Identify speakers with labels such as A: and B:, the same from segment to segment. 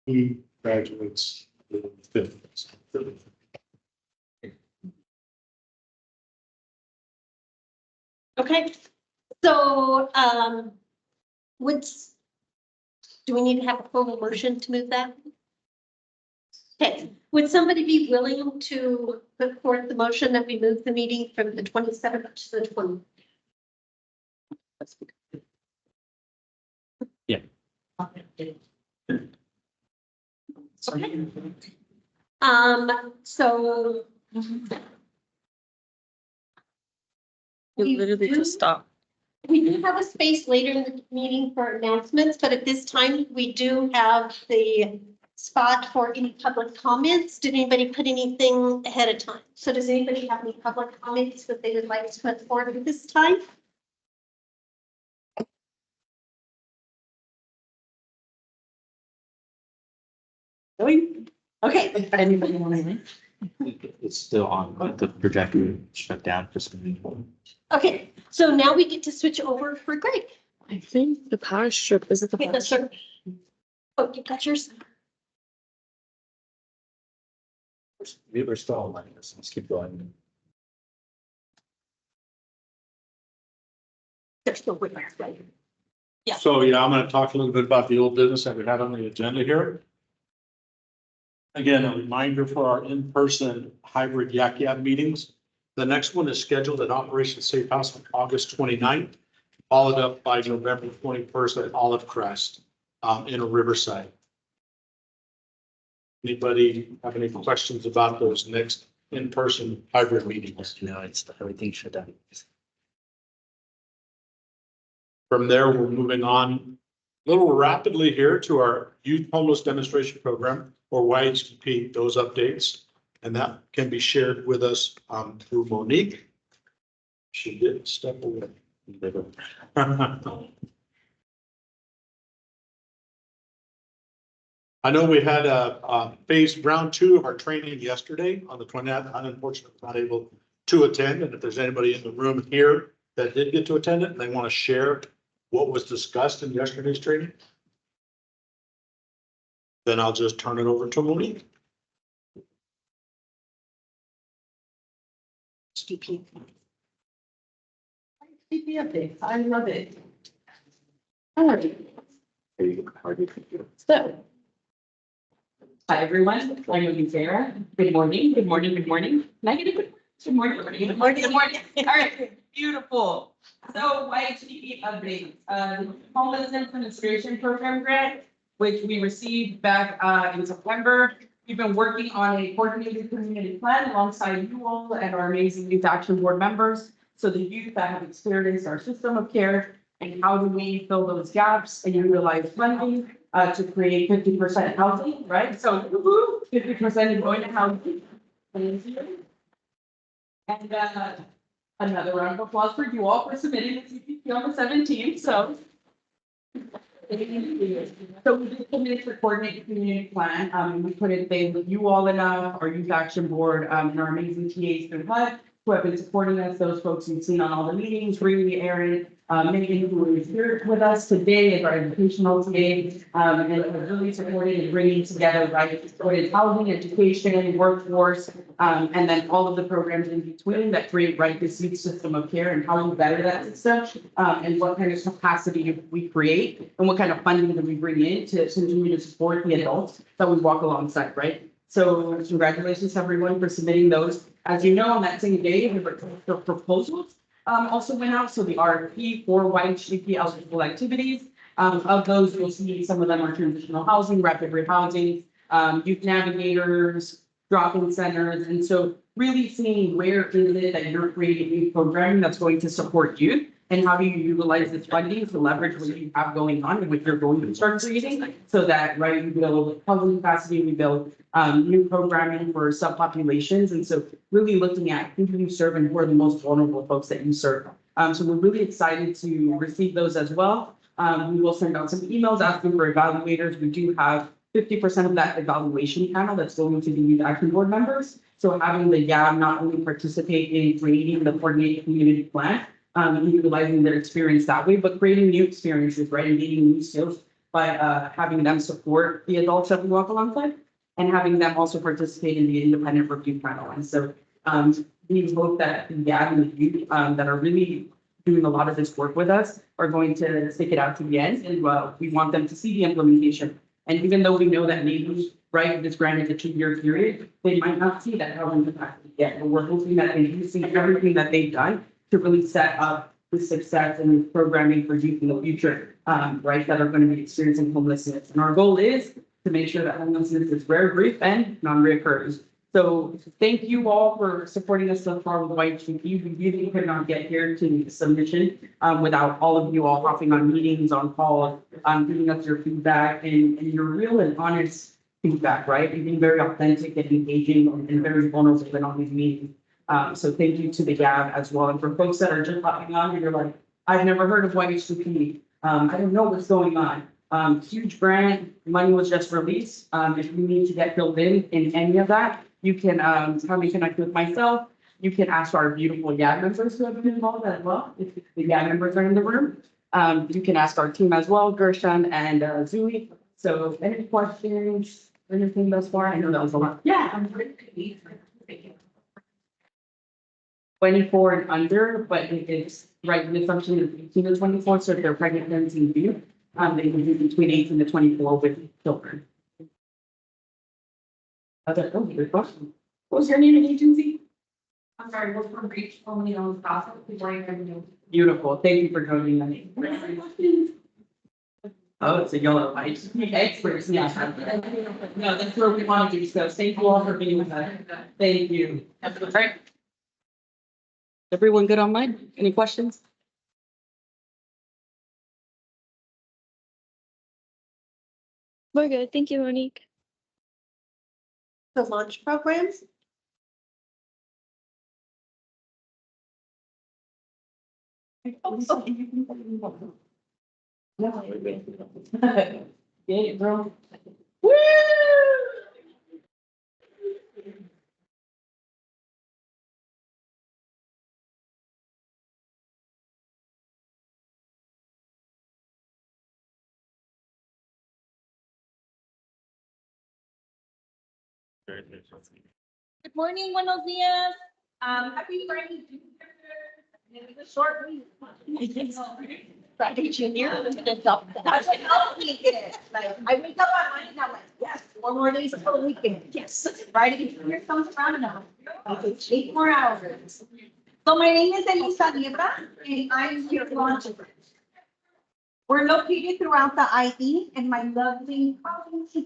A: he graduates the 5th.
B: Okay, so, do we need to have a formal motion to move that? Okay, would somebody be willing to put forth the motion that we move the meeting from the 27th to the 20th?
C: Yeah.
B: Okay. So.
D: You literally just stop.
B: We do have a space later in the meeting for announcements, but at this time, we do have the spot for any public comments. Did anybody put anything ahead of time? So does anybody have any public comments that they would like to put forward at this time? Okay.
D: Anybody want to?
C: It's still on, but the projector shut down for some reason.
B: Okay, so now we get to switch over for Greg.
D: I think the power strip is it the
B: Okay,
D: power
B: that's
D: strip?
B: sir. Oh, you got yours?
C: We're still online, let's keep going.
B: They're still with us, right? Yeah.
A: So, yeah, I'm gonna talk a little bit about the old business that we had on the agenda here. Again, a reminder for our in-person hybrid Yak Yak meetings. The next one is scheduled at Operation Safe House on August 29th, followed up by November 21st at Olive Crest, in Riverside. Anybody have any questions about those next in-person hybrid meetings?
C: No, it's everything shut down.
A: From there, we're moving on a little rapidly here to our youth homeless demonstration program, or YHDP, those updates. And that can be shared with us through Monique. She did step away. I know we had a phase round 2 of our training yesterday on the 29th. Unfortunately, not able to attend. And if there's anybody in the room here that did get to attend it and they want to share what was discussed in yesterday's training, then I'll just turn it over to Monique.
B: SDP.
E: CP updates, I love it. All right, so. Hi, everyone. I'm Yogi Sarah. Good morning, good morning, good morning. Can I get a good morning? Good morning, good morning. All right, beautiful. So YHDP updates, Homeless Administration Program grant, which we received back in September. We've been working on a coordinated community plan alongside you all and our amazing Youth Action Board members. So the youth that have experienced our system of care and how do we fill those gaps and utilize funding to create 50% housing, right? So 50% is going to housing. And another round of applause for you all for submitting the CPP on the 17th. So we did submit the coordinated community plan. We couldn't thank you all enough, our Youth Action Board, and our amazing TAs through HUD who have been supporting us, those folks you've seen on all the meetings, really, Aaron, Megan, who is here with us today as our educational TA, and have really supported in bringing together, right, supported housing, education, workforce, and then all of the programs in between that create, right, this youth system of care and how we better that system, and what kind of capacity we create and what kind of funding that we bring in to continue to support the adults that we walk alongside, right? So congratulations everyone for submitting those. As you know, on that same day, the proposals also went out. So the RFP for YHDP eligible activities. Of those, you'll see some of them are transitional housing, rapid rehousing, youth navigators, drop-in centers. And so really seeing where is it that you're creating new programming that's going to support youth and how do you utilize this funding to leverage what you have going on and what you're going to start creating so that, right, we build housing capacity, we build new programming for subpopulations. And so really looking at who do you serve and who are the most vulnerable folks that you serve. So we're really excited to receive those as well. We will send out some emails asking for evaluators. We do have 50% of that evaluation panel that's going to the Youth Action Board members. So having the YAB not only participate in creating the coordinated community plan, utilizing their experience that way, but creating new experiences, right, and gaining new skills by having them support the adults that we walk alongside and having them also participate in the independent review panel. And so we hope that the admin and the youth that are really doing a lot of this work with us are going to stick it out to the end. And we want them to see the implementation. And even though we know that maybe, right, this granted a 2-year period, they might not see that housing capacity yet. But we're hoping that they do see everything that they've done to really set up the success and programming for youth in the future, right, that are going to be experiencing homelessness. And our goal is to make sure that homelessness is rare, brief, and non-reoccurs. So thank you all for supporting us so far with YHVP. We really could not get here to the submission without all of you all hopping on meetings, on calls, giving us your feedback and your real and honest feedback, right? And being very authentic and engaging and very vulnerable in all these meetings. So thank you to the GAB as well. And for folks that are just hopping on and you're like, I've never heard of YHVP. I don't know what's going on. Huge grant, money was just released. If you need to get filled in any of that, you can have me connect with myself. You can ask our beautiful YAD members who have been involved as well, if the YAD members are in the room. You can ask our team as well, Gershon and Zuli. So any questions, anything thus far? I know that was a lot. Yeah. 24 and under, but it's right, the assumption is 18 to 24, so if they're pregnant, then it's in view. They can do between 18 to 24 with children. Other, oh, good question. What was your name and agency?
F: I'm sorry, we're from Reach, formerly known as Gossip, before you can do.
E: Beautiful, thank you for joining me. Oh, it's a yellow light. Experts, yeah. No, that's where we want to do, so thank you all for being with us. Thank you. Right. Everyone good online? Any questions?
D: We're good. Thank you, Monique.
B: The launch programs.
E: Yeah, bro. Woo!
F: Good morning, buenos dias. Happy Friday. It's a short week.
B: Friday Junior. Adopt that.
F: That's what else we get. Like, I wake up on Monday and I'm like, yes, 4 more days until the weekend. Yes, Friday Junior comes around now. It's 8 more hours. So my name is Elisa Niebra and I'm here to launch it. We're located throughout the IE and my lovely colleagues,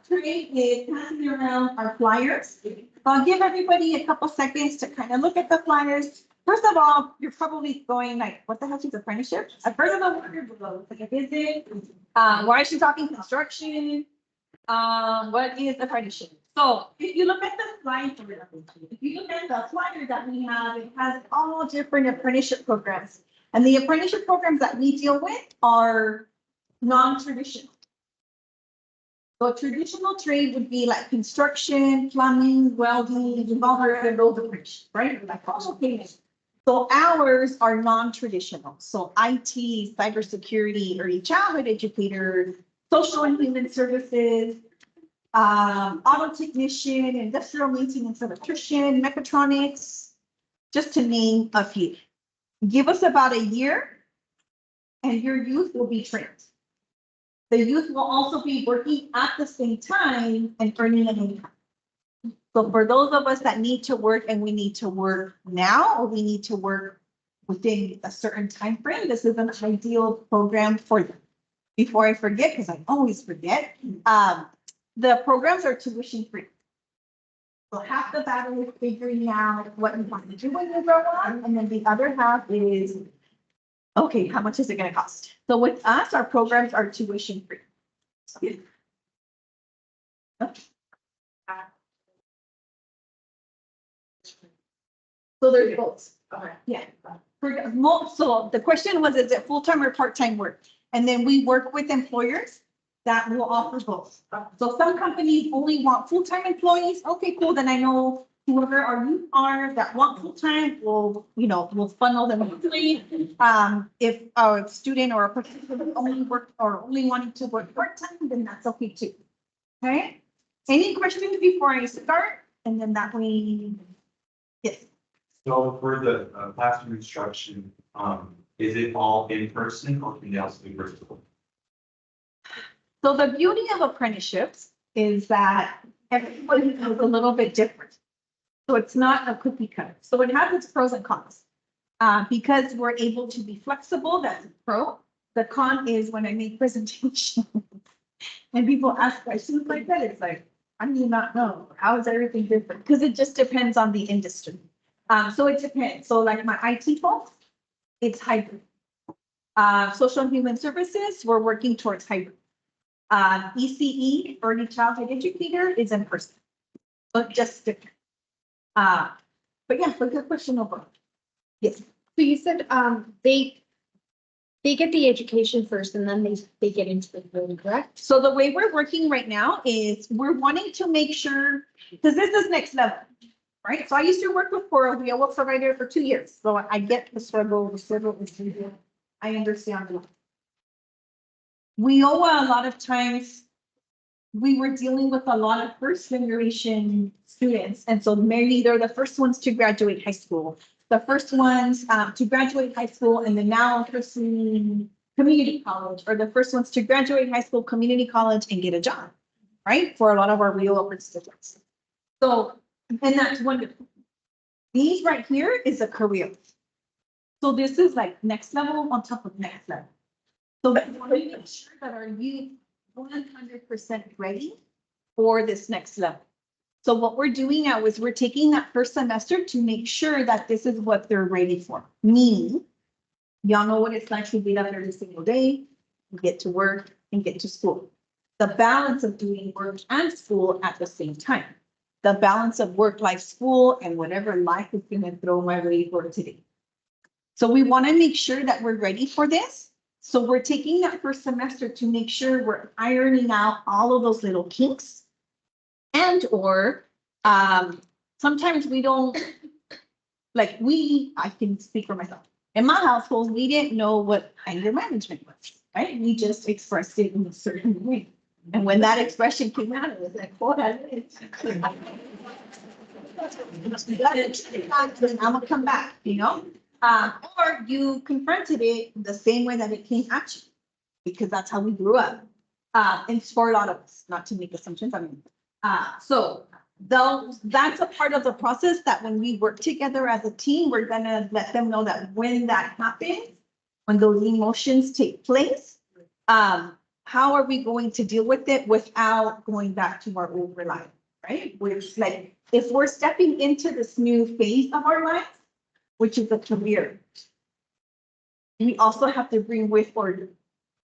F: Trey is passing around our flyers. I'll give everybody a couple seconds to kind of look at the flyers. First of all, you're probably going like, what the hell is apprenticeship? I've heard of the word below. Like, is it? Why is she talking construction? What is apprenticeship? So if you look at the flyer, that we have, it has all different apprenticeship programs. And the apprenticeship programs that we deal with are non-traditional. So traditional trade would be like construction, plumbing, welding, involvement, and those apprenticeships, right? Like also payments. So ours are non-traditional. So IT, cybersecurity, early childhood educator, social and human services, auto technician, industrial maintenance electrician, mechatronics, just to name a few. Give us about a year and your youth will be trained. The youth will also be working at the same time and earning an income. So for those of us that need to work and we need to work now, or we need to work within a certain time frame, this is an ideal program for them. Before I forget, because I always forget, the programs are tuition free. So half the battle is figuring out what you want to do when you grow up, and then the other half is, okay, how much is it going to cost? So with us, our programs are tuition free. So there's both. Yeah. So the question was, is it full-time or part-time work? And then we work with employers that will offer both. So some companies only want full-time employees. Okay, cool. Then I know whoever our youth are that want full-time, we'll funnel them monthly. If a student or a participant only work or only wanting to work part-time, then that's okay too. Okay? Any questions before I start? And then that way, yes.
G: So for the classroom instruction, is it all in person or can it also be virtual?
F: So the beauty of apprenticeships is that everybody is a little bit different. So it's not a cookie cutter. So it has its pros and cons. Because we're able to be flexible, that's a pro. The con is when I make presentations and people ask questions like that, it's like, I do not know. How is everything different? Because it just depends on the industry. So it depends. So like my IT folks, it's hybrid. Social and human services, we're working towards hybrid. ECE, early childhood educator, is in person. But just different. But yeah, but good question overall. Yes.
D: So you said, they get the education first and then they get into the room, correct?
F: So the way we're working right now is we're wanting to make sure, because this is next level, right? So I used to work with Cora, we were provider for 2 years. So I get the struggle is real. I understand it. We owe a lot of times, we were dealing with a lot of first generation students. And so maybe they're the first ones to graduate high school, the first ones to graduate high school, and then now pursuing community college, or the first ones to graduate high school, community college, and get a job, right? For a lot of our real open students. So, and that's wonderful. These right here is a career. So this is like next level on top of next level. So we want to make sure that our youth 100% ready for this next level. So what we're doing now is we're taking that first semester to make sure that this is what they're ready for. Meaning, y'all know what it's like to get up every single day, get to work and get to school. The balance of doing work and school at the same time. The balance of work, life, school, and whatever life is going to throw my way for today. So we want to make sure that we're ready for this. So we're taking that first semester to make sure we're ironing out all of those little kinks. And or sometimes we don't, like I can speak for myself. In my household, we didn't know what anger management was, right? We just expressed it in a certain way. And when that expression came out, it was like, oh, I'm gonna come back, or you confronted it the same way that it came at you, because that's how we grew up. And it's for a lot of us, not to make assumptions. So that's a part of the process that when we work together as a team, we're gonna let them know that when that happens, when those emotions take place, how are we going to deal with it without going back to our old life, right? Which, like, if we're stepping into this new phase of our life, which is a career, we also have to bring with or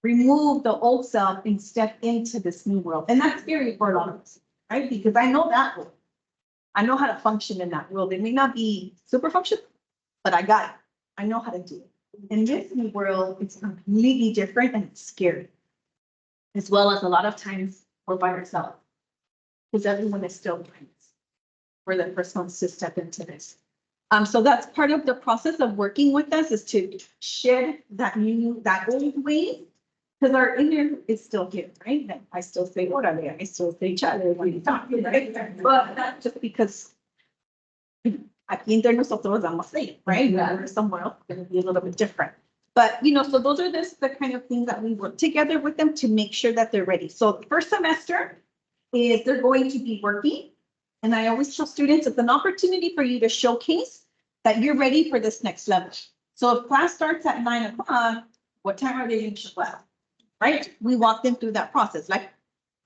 F: remove the old self and step into this new world. And that's scary for a lot of us, right? Because I know that world. I know how to function in that world. It may not be super functional, but I got it. I know how to do it. In this new world, it's completely different and it's scary. As well as a lot of times we're by ourselves. Because everyone is still friends. We're the first ones to step into this. So that's part of the process of working with us, is to shed that old way, because our inner is still here, right? I still say orale, I still say chale when you talk, right? But that's just because aquí entre nosotros vamos a say, right? We're somewhere else, it's going to be a little bit different. But, so those are the kind of things that we work together with them to make sure that they're ready. So the first semester is they're going to be working. And I always tell students it's an opportunity for you to showcase that you're ready for this next level. So if class starts at 9 o'clock, what time are they going to show up? Right? We walk them through that process. Like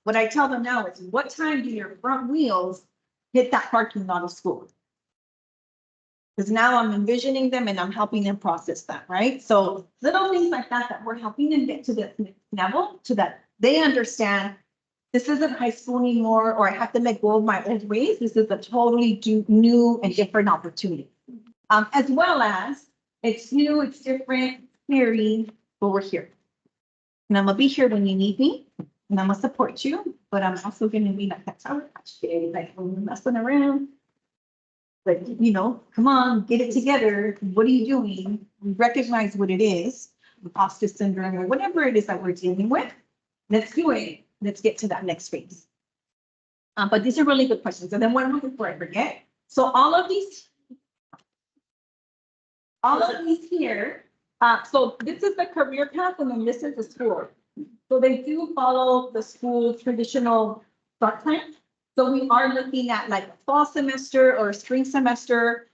F: what I tell them now is, what time do your front wheels hit that parking lot of school? Because now I'm envisioning them and I'm helping them process that, right? So little things like that we're helping them get to the next level, so that they understand this isn't high school anymore, or I have to let go of my old ways. This is a totally new and different opportunity. As well as it's new, it's different, scary, but we're here. And I'm gonna be here when you need me, and I'm gonna support you, but I'm also gonna be like that tower, like when we're messing around, But, come on, get it together. What are you doing? We recognize what it is, imposter syndrome or whatever it is that we're dealing with. Let's do it. Let's get to that next phase. But these are really good questions. And then one more before I forget. So all of these here, so this is the career path and then this is the school. So they do follow the school traditional start time. So we are looking at like a fall semester or a spring semester.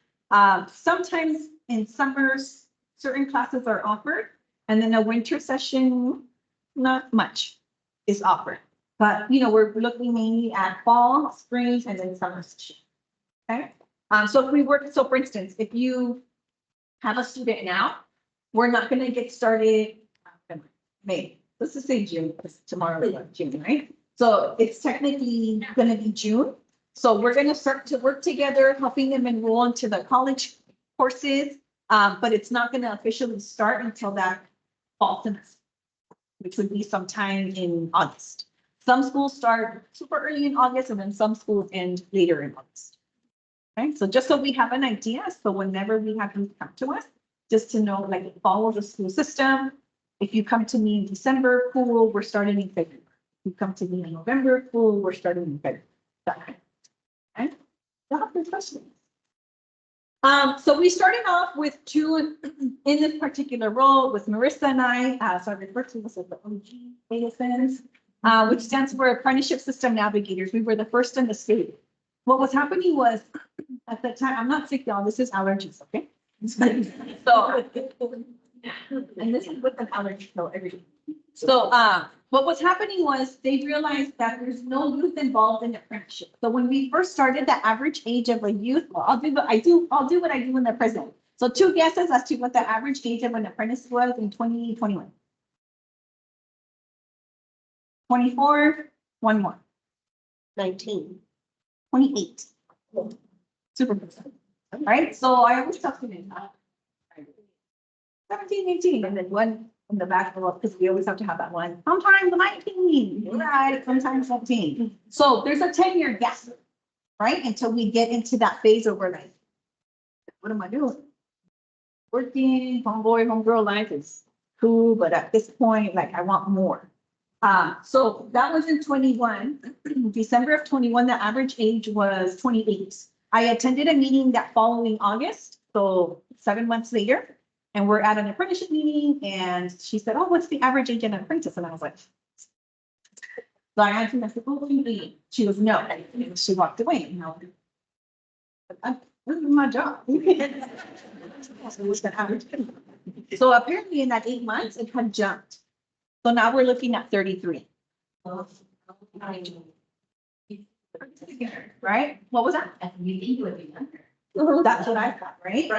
F: Sometimes in summers, certain classes are offered. And then a winter session, not much is offered. But, we're looking mainly at fall, spring, and then summer session. Okay. So if we work, so for instance, if you have a student now, we're not going to get started May. Let's just say June, because tomorrow is June, right? So it's technically going to be June. So we're going to start to work together, helping them enroll into the college courses. But it's not going to officially start until that fall semester, which would be sometime in August. Some schools start super early in August and then some schools end later in August. Okay, so just so we have an idea, so whenever we have you come to us, just to know, like, follow the school system. If you come to me in December, cool, we're starting in February. If you come to me in November, cool, we're starting in February. Okay, y'all have good questions. So we started off with two in this particular role with Marissa and I, so I refer to this as the OG ASNs. Which stands for Apprenticeship System Navigators. We were the first in the state. What was happening was, at the time, I'm not sick, y'all, this is allergies, okay? So, and this is with an allergy pill every day. So, what was happening was they realized that there's no youth involved in apprenticeship. So when we first started, the average age of a youth, well, I'll do what I do in the present. So 2 guesses as to what the average age of an apprentice was in 2021. 24, one more.
B: 19.
F: 28. Super good. Right? So I always tell students, 17, 18, and then one in the back, because we always have to have that one. Sometimes 19, right? Sometimes 17. So there's a 10-year gap, right? Until we get into that phase where we're like, what am I doing? Working, homeboy, homegirl life is cool, but at this point, like, I want more. So that was in 21, December of 21, the average age was 28. I attended a meeting that following August, so 7 months later, and we're at an apprenticeship meeting and she said, oh, what's the average age in an apprentice? And I was like, so I answered, I said, oh, she was no, and she walked away, this is my job. So apparently in that 8 months, it had jumped. So now we're looking at 33. Right? What was that? You think you would be younger. That's what I thought, right?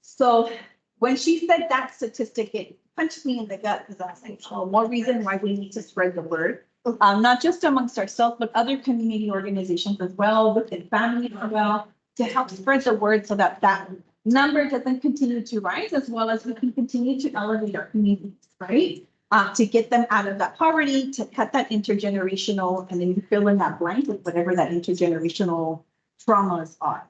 F: So when she said that statistic, it punched me in the gut because I was like, oh, more reason why we need to spread the word. Not just amongst ourselves, but other community organizations as well, within families as well, to help spread the word so that that number doesn't continue to rise, as well as we can continue to elevate our communities, right? To get them out of that poverty, to cut that intergenerational, and then you fill in that blank with whatever that intergenerational traumas are.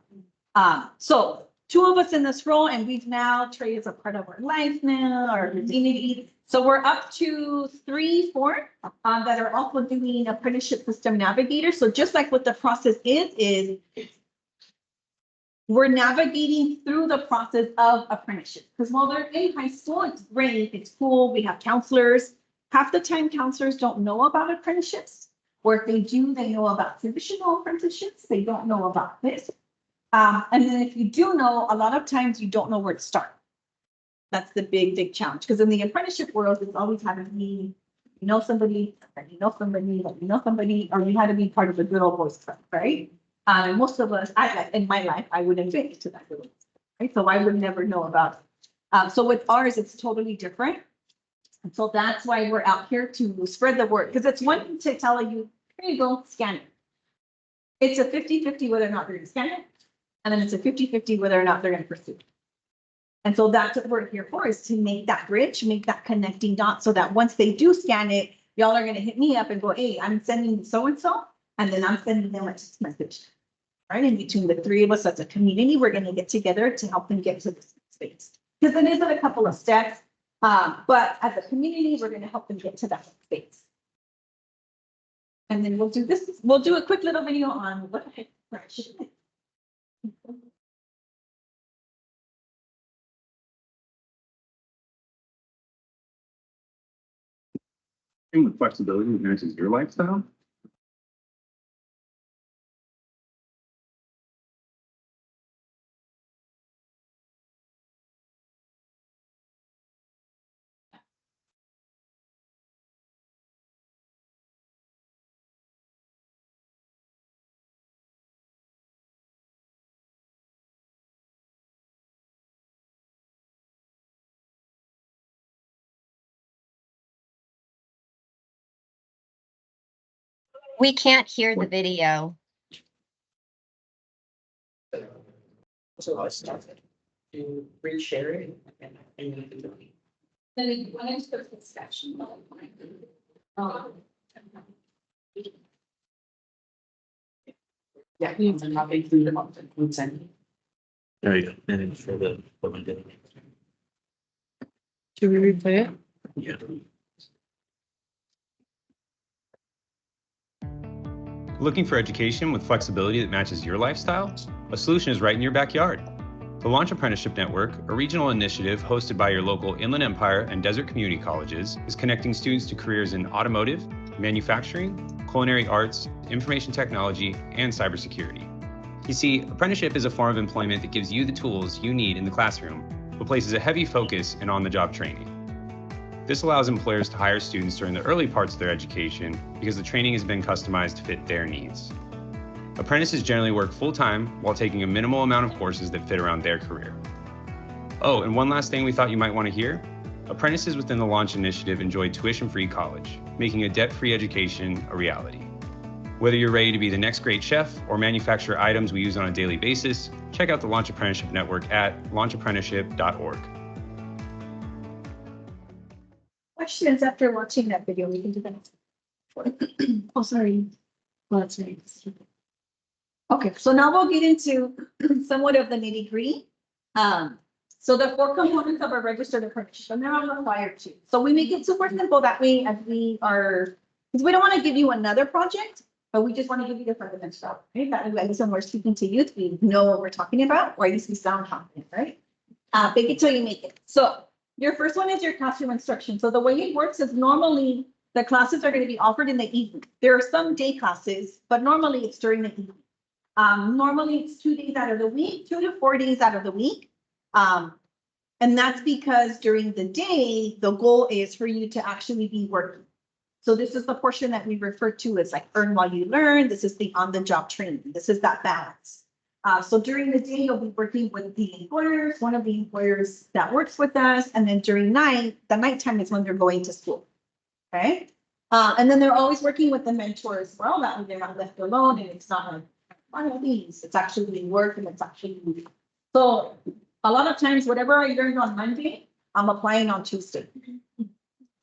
F: So 2 of us in this role, and we've now trade is a part of our life now, our community. So we're up to 3, 4 that are also doing apprenticeship system navigator. So just like what the process is we're navigating through the process of apprenticeship. Because while they're in high school, it's great, it's cool, we have counselors. Half the time counselors don't know about apprenticeships, or if they do, they know about traditional apprenticeships, they don't know about this. And then if you do know, a lot of times you don't know where to start. That's the big challenge, because in the apprenticeship world, it's always having to be, somebody, or you had to be part of the good old boys club, right? And most of us, in my life, I wouldn't fit into that group, right? So I would never know about it. So with ours, it's totally different. And so that's why we're out here to spread the word, because it's one thing to tell you, here you go, scan it. It's a 50-50 whether or not they're going to scan it. And then it's a 50-50 whether or not they're going to pursue it. And so that's what we're here for, is to make that bridge, make that connecting dot, so that once they do scan it, y'all are going to hit me up and go, hey, I'm sending so-and-so, and then I'm sending them a text message. right? And between the three of us as a community, we're gonna get together to help them get to this space. Because it is in a couple of steps, but as a community, we're gonna help them get to that space. And then we'll do this, we'll do a quick little video on what apprenticeship is.
H: With flexibility that matches your lifestyle.
I: We can't hear the video.
E: So I started to reshare it and
D: Then when I took the section.
E: yeah, I'm not big through the consent.
C: There you go. And then for the woman did.
E: Should we replay it?
C: Yeah.
J: Looking for education with flexibility that matches your lifestyle? A solution is right in your backyard. The Launch Apprenticeship Network, a regional initiative hosted by your local Inland Empire and Desert Community Colleges, is connecting students to careers in automotive, manufacturing, culinary arts, information technology, and cybersecurity. You see, apprenticeship is a form of employment that gives you the tools you need in the classroom, but places a heavy focus in on-the-job training. This allows employers to hire students during the early parts of their education because the training has been customized to fit their needs. Apprentices generally work full-time while taking a minimal amount of courses that fit around their career. Oh, and one last thing we thought you might want to hear. Apprentices within the Launch Initiative enjoy tuition-free college, making a debt-free education a reality. Whether you're ready to be the next great chef or manufacture items we use on a daily basis, check out the Launch Apprenticeship Network at launchapprenticeship.org.
F: Questions after watching that video, we can do that. Oh, sorry. Well, that's right. Okay, so now we'll get into somewhat of the nitty gritty. So the 4 components of a registered apprenticeship, and they're all required to. So we make it super simple that way as we are, because we don't want to give you another project, but we just want to give you the fundamental, right? That way, at least when we're speaking to youth, we know what we're talking about, or at least we sound confident, right? Fake it till you make it. So your first one is your classroom instruction. So the way it works is normally the classes are going to be offered in the evening. There are some day classes, but normally it's during the evening. Normally it's 2 days out of the week, 2 to 4 days out of the week. And that's because during the day, the goal is for you to actually be working. So this is the portion that we refer to as like earn while you learn. This is the on-the-job training. This is that balance. So during the day, you'll be working with the employers, one of the employers that works with us. And then during the nighttime is when they're going to school. Okay. And then they're always working with the mentor as well. That way they're not left alone and it's not like one of these. It's actually work and it's actually. So a lot of times, whatever I learned on Monday, I'm applying on Tuesday.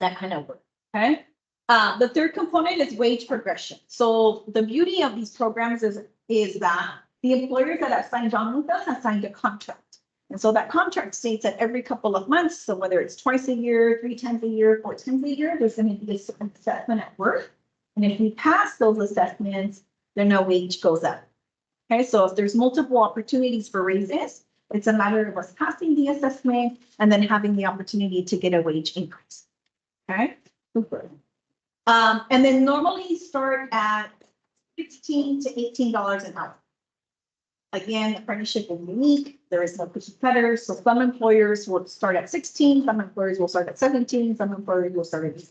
F: That kind of work. Okay. The third component is wage progression. So the beauty of these programs is that the employers that have signed on with us have signed a contract. And so that contract states that every couple of months, so whether it's twice a year, 3 times a year, 4 times a year, there's going to be a certain assessment at work. And if we pass those assessments, then our wage goes up. Okay, so if there's multiple opportunities for raises, it's a matter of us passing the assessment and then having the opportunity to get a wage increase. Okay, super. And then normally start at $16 to $18 an hour. Again, apprenticeship is unique. There is no cookie cutter. So some employers will start at 16, some employers will start at 17, some employers will start at 18.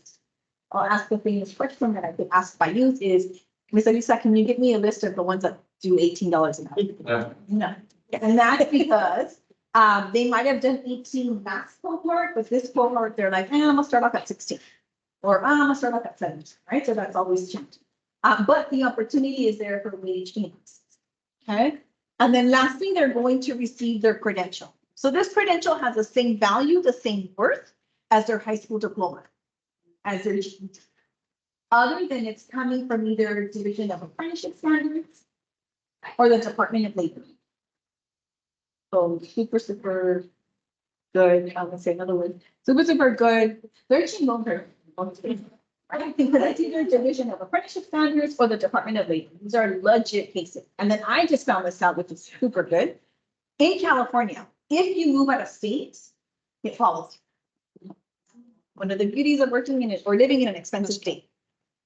F: I'll ask the famous question that I've been asked by youth is, Ms. Elisa, can you give me a list of the ones that do $18 an hour? No. And that's because they might have done 18 max cohort, but this cohort, they're like, I'm gonna start off at 16. Or I'm gonna start off at 17, right? So that's always changing. But the opportunity is there for wage increases. Okay. And then lastly, they're going to receive their credential. So this credential has the same value, the same worth as their high school diploma, as their GED. Other than it's coming from either Division of Apprenticeship Standards, or the Department of Labor. So super good, I'm gonna say another word, super good, they're cheaper. Right, because it's either Division of Apprenticeship Standards or the Department of Labor. These are legit cases. And then I just found this out, which is super good. In California, if you move out of state, it follows. One of the beauties of working in it or living in an expensive state,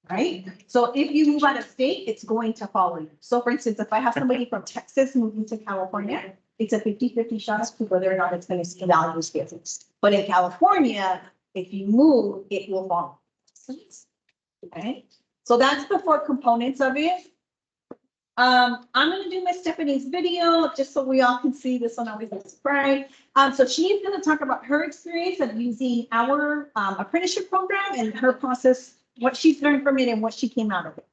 F: right? So if you move out of state, it's going to follow you. So for instance, if I have somebody from Texas moving to California, it's a 50-50 shot as to whether or not it's going to see values skills. But in California, if you move, it will follow. Okay, so that's the 4 components of it. I'm gonna do Miss Stephanie's video just so we all can see this one always looks bright. So she's gonna talk about her experience of using our apprenticeship program and her process, what she's learned from it and what she came out of it.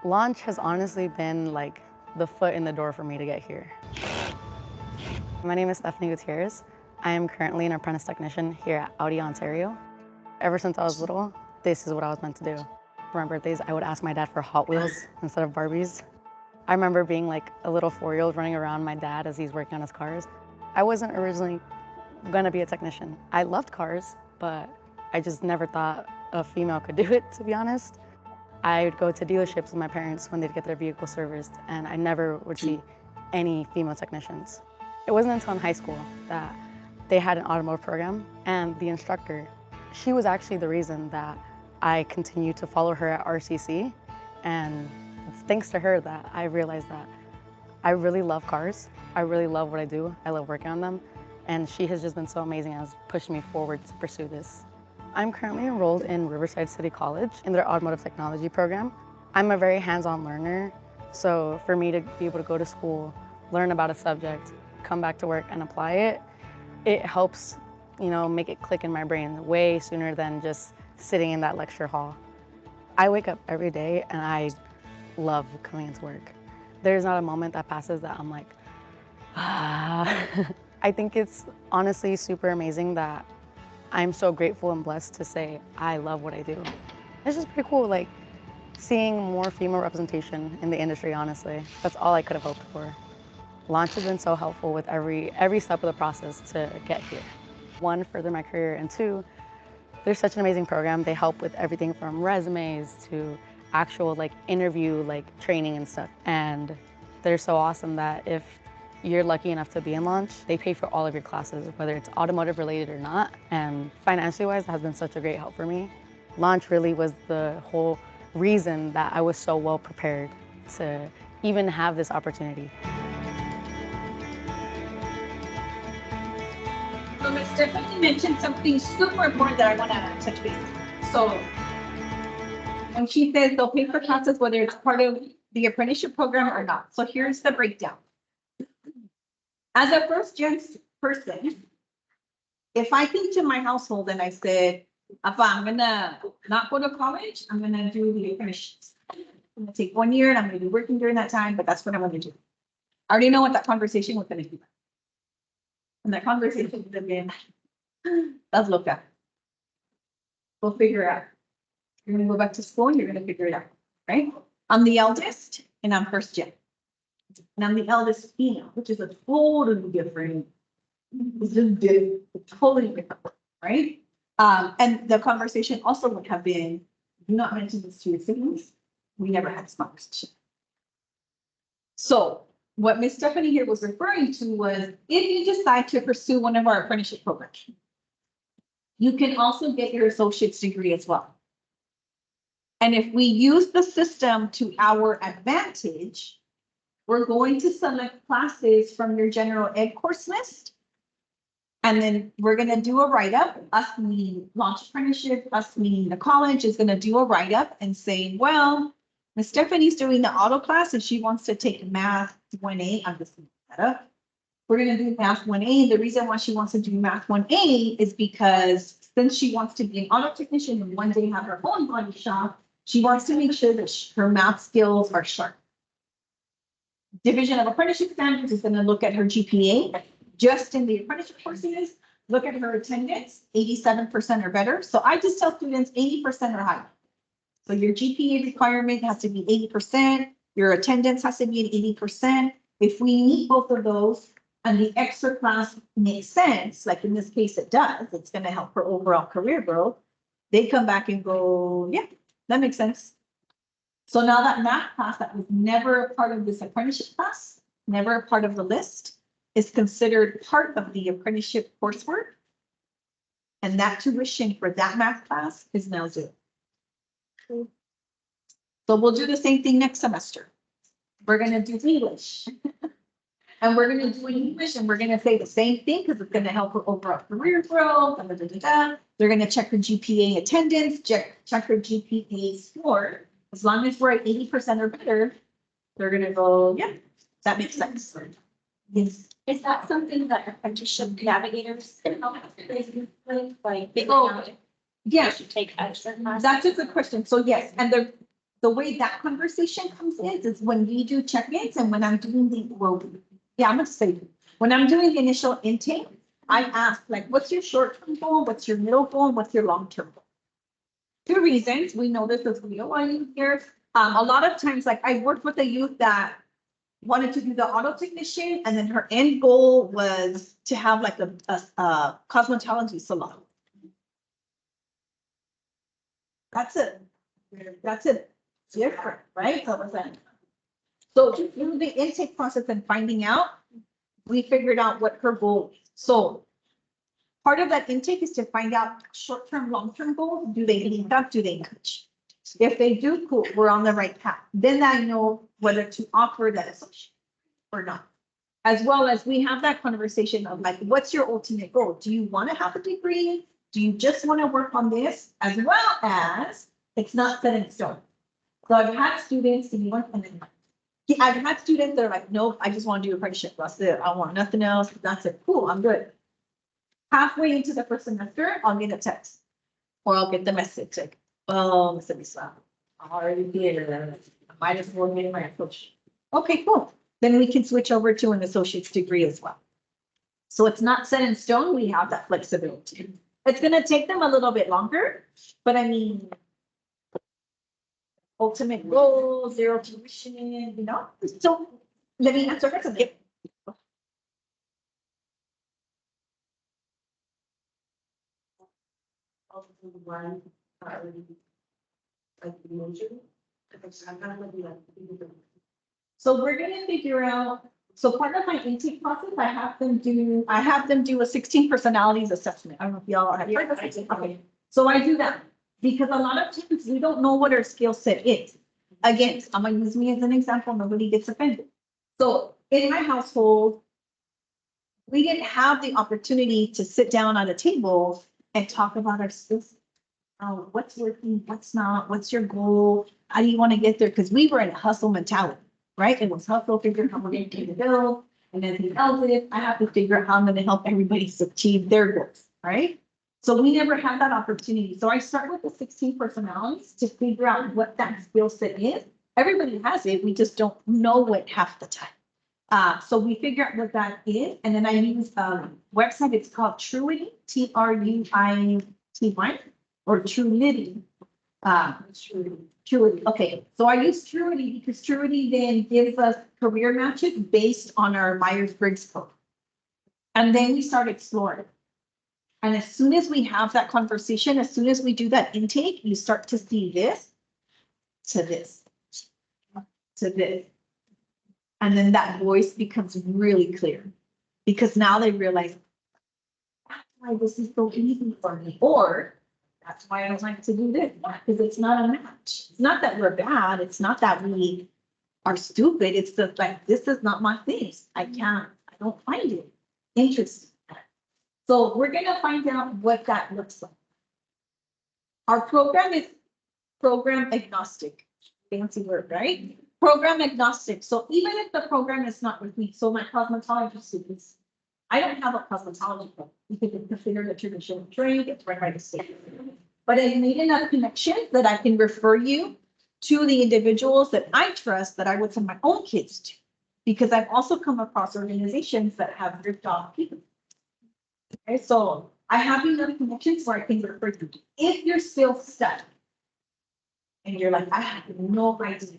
K: Launch has honestly been like the foot in the door for me to get here. My name is Stephanie Gutierrez. I am currently an apprentice technician here at Audi, Ontario. Ever since I was little, this is what I was meant to do. For my birthdays, I would ask my dad for Hot Wheels instead of Barbies. I remember being like a little 4-year-old running around my dad as he's working on his cars. I wasn't originally gonna be a technician. I loved cars, but I just never thought a female could do it, to be honest. I would go to dealerships with my parents when they'd get their vehicle serviced, and I never would see any female technicians. It wasn't until in high school that they had an automotive program, and the instructor, she was actually the reason that I continued to follow her at RCC, and it's thanks to her that I realized that I really love cars. I really love what I do. I love working on them, and she has just been so amazing and has pushed me forward to pursue this. I'm currently enrolled in Riverside City College in their automotive technology program. I'm a very hands-on learner, so for me to be able to go to school, learn about a subject, come back to work and apply it, it helps, you know, make it click in my brain way sooner than just sitting in that lecture hall. I wake up every day and I love coming into work. There's not a moment that passes that I'm like, ah. I think it's honestly super amazing that I'm so grateful and blessed to say I love what I do. It's just pretty cool, like seeing more female representation in the industry, honestly. That's all I could have hoped for. Launch has been so helpful with every step of the process to get here. 1, further my career, and 2, they're such an amazing program. They help with everything from resumes to actual like interview, like training and stuff. And they're so awesome that if you're lucky enough to be in Launch, they pay for all of your classes, whether it's automotive related or not. And financially wise, that has been such a great help for me. Launch really was the whole reason that I was so well prepared to even have this opportunity.
F: So Ms. Stephanie mentioned something super important that I want to touch base on. So when she says they'll pay for classes, whether it's part of the apprenticeship program or not. So here's the breakdown. As a first-gen person, if I came to my household and I said, if I'm gonna not go to college, I'm gonna do the apprenticeship. I'm gonna take 1 year and I'm gonna be working during that time, but that's what I'm gonna do. I already know what that conversation was gonna be. And that conversation would have been, let's look at. We'll figure it out. You're gonna go back to school and you're gonna figure it out, right? I'm the eldest and I'm first gen. And I'm the eldest female, which is a totally different, totally different, right? And the conversation also would have been, do not mention this to your siblings. We never had this conversation. So what Miss Stephanie here was referring to was, if you decide to pursue one of our apprenticeship programs, you can also get your associate's degree as well. And if we use the system to our advantage, we're going to select classes from your general ed course list. And then we're gonna do a write-up, us meaning Launch Apprenticeship, us meaning the college is gonna do a write-up and say, well, Miss Stephanie's doing the auto class and she wants to take math 1A. I'm just gonna set up. We're gonna do math 1A. The reason why she wants to do math 1A is because since she wants to be an auto technician and one day have her own body shop, she wants to make sure that her math skills are sharp. Division of Apprenticeship Standards is going to look at her GPA just in the apprenticeship courses, look at her attendance, 87% or better. So I just tell students 80% or higher. So your GPA requirement has to be 80%, your attendance has to be at 80%. If we meet both of those and the extra class makes sense, like in this case it does, it's gonna help her overall career growth. They come back and go, yeah, that makes sense. So now that math class that was never a part of this apprenticeship class, never a part of the list, is considered part of the apprenticeship coursework. And that tuition for that math class is now zero. So we'll do the same thing next semester. We're gonna do English. And we're gonna do English and we're gonna say the same thing because it's gonna help her overall career growth. Da, da, da, da, da. They're gonna check her GPA attendance, check her GPA score. As long as we're at 80% or better, they're gonna go, yeah, that makes sense. Yes.
D: Is that something that apprenticeship navigators can help with, like?
F: Oh, yeah,
D: Should take extra classes?
F: that's a good question. So yes, and the way that conversation comes in is when we do check-ins and when I'm doing I'm gonna say, when I'm doing the initial intake, I ask like, what's your short-term goal? What's your middle goal? And what's your long-term goal? 2 reasons. We know this as we align here. A lot of times, like I worked with a youth that wanted to do the auto technician and then her end goal was to have like a cosmetology salon. That's it. Different, right? So through the intake process and finding out, we figured out what her goal is. So part of that intake is to find out short-term, long-term goals. Do they link up? Do they match? If they do, cool, we're on the right path. Then I know whether to offer that associate or not. As well as we have that conversation of like, what's your ultimate goal? Do you want to have a degree? Do you just want to work on this? As well as it's not set in stone. So I've had students, I've had students that are like, nope, I just want to do apprenticeship. That's it. I want nothing else. That's it. Cool, I'm good. Halfway into the first semester, I'll get a text or I'll get the message like, oh, Mr. Bisla, I already did it. I might as well get my approach. Okay, cool. Then we can switch over to an associate's degree as well. So it's not set in stone. We have that flexibility. It's going to take them a little bit longer, but I mean, ultimate goal, zero tuition, you know? So let me answer first. Okay. So we're gonna figure out, so part of my intake process, I have them do a 16 personalities assessment. I don't know if y'all have heard of it. Okay, so I do that because a lot of times we don't know what our skill set is. Again, I'm gonna use me as an example, nobody gets offended. So in my household, we didn't have the opportunity to sit down at a table and talk about our skills. What's working, what's not, what's your goal? How do you want to get there? Because we were in a hustle mentality, right? It was hustle, figure out how we're going to pay the bill. And then the else, I have to figure out how I'm going to help everybody achieve their goals, right? So we never had that opportunity. So I start with the 16 personalities to figure out what that skill set is. Everybody has it. We just don't know it half the time. So we figure out what that is. And then I use a website. It's called Truity, Truity, or Truity. Truity. Okay, so I use Truity because Truity then gives us career matches based on our Myers-Briggs code. And then we start exploring. And as soon as we have that conversation, as soon as we do that intake, you start to see this to this, to this. And then that voice becomes really clear because now they realize that's why this is so easy for me. Or that's why I don't like to do this, because it's not a match. It's not that we're bad. It's not that we are stupid. It's just like, this is not my thing. I don't find it interesting. So we're going to find out what that looks like. Our program is program agnostic. Fancy word, right? Program agnostic. So even if the program is not with me, so my cosmetology students, I don't have a cosmetology program. You can consider the traditional trade, it's right by the state. But I made enough connections that I can refer you to the individuals that I trust that I would send my own kids to. because I've also come across organizations that have ripped off people. Okay, so I have enough connections where I can refer you. If you're still stuck and you're like, I have no idea,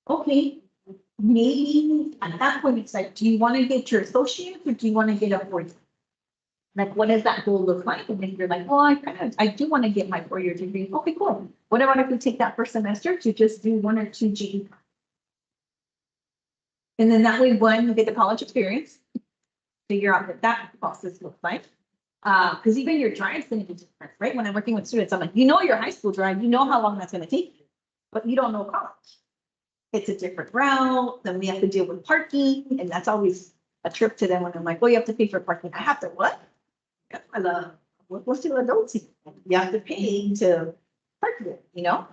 F: okay, maybe at that point, it's like, do you want to get your associate or do you want to get a 4-year? Like, what does that goal look like? And then you're like, well, I do want to get my 4-year degree. Okay, cool. What about if we take that first semester to just do 1 or 2 GE? And then that way, one, you get the college experience, figure out what that process looks like. Because even your drive's going to be different, right? When I'm working with students, I'm like, you know, your high school drive, you know how long that's going to take you, but you don't know college. It's a different route. Then we have to deal with parking, and that's always a trip to them when I'm like, well, you have to pay for parking. I have to what? What's the adults? You have to pay to park there, you know?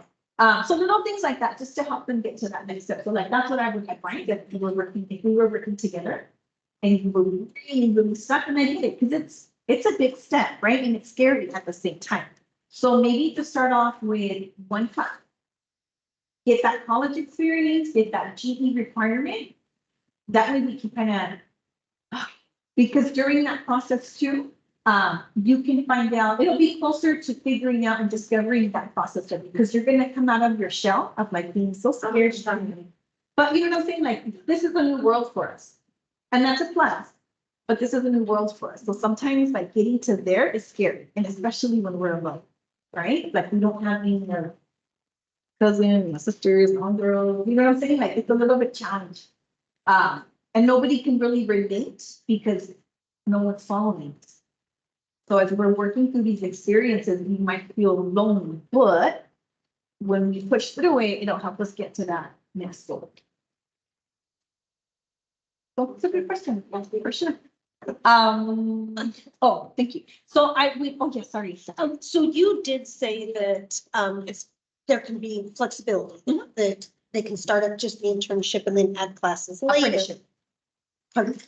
F: So little things like that, just to help them get to that next step. So like, that's what I would advise if we were working together and you were really, really stuck, and I get it, because it's a big step, right? And it's scary at the same time. So maybe to start off with 1 class, get that college experience, get that GE requirement. That way we can kind of, because during that process too, you can find out, it'll be closer to figuring out and discovering that process of, because you're going to come out of your shell of like being so scared. But you know what I'm saying? Like, this is a new world for us. And that's a plus. But this is a new world for us. So sometimes like getting to there is scary. And especially when we're alone, right? Like we don't have any cousins, sisters, girls, you know what I'm saying? Like it's a little bit challenging. And nobody can really relate because no one's following us. So as we're working through these experiences, we might feel lonely, but when we push through it, it'll help us get to that next goal. So it's a good question. That's for sure. Oh, thank you. So sorry.
B: So you did say that, there can be flexibility, that they can start up just the internship and then add classes later.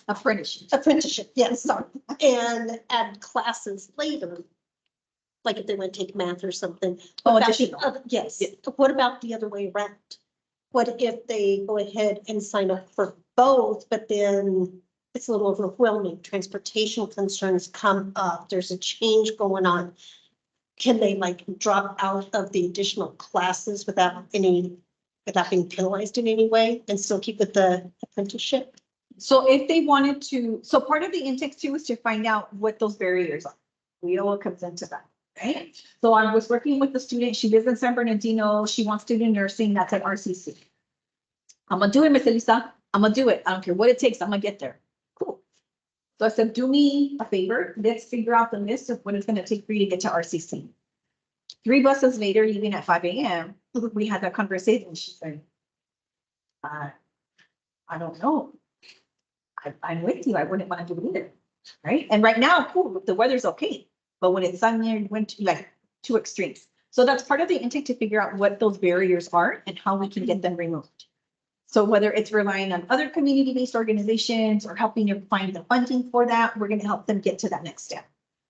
B: Apprenticeship, yes, sorry, and add classes later. Like if they want to take math or something. What about the other- Yes, what about the other way around? What if they go ahead and sign up for both, but then it's a little overwhelming, transportation concerns come up, there's a change going on. Can they like drop out of the additional classes without being penalized in any way and still keep with the apprenticeship?
F: So if they wanted to, so part of the intake too is to find out what those barriers are. We know what comes into that, right? So I was working with the student, she lives in San Bernardino, she wants student nursing, that's at RCC. I'm gonna do it, Miss Elisa, I'm gonna do it, I don't care what it takes, I'm gonna get there. Cool. So I said, do me a favor, let's figure out the list of what it's gonna take for you to get to RCC. 3 buses later, even at 5 a.m., we had that conversation, she said, I don't know. I'm with you. I wouldn't want to do it either. Right. And right now, cool, the weather's okay. But when it's sunny, you went to like 2 extremes. So that's part of the intake to figure out what those barriers are and how we can get them removed. So whether it's relying on other community-based organizations or helping you find the funding for that, we're going to help them get to that next step.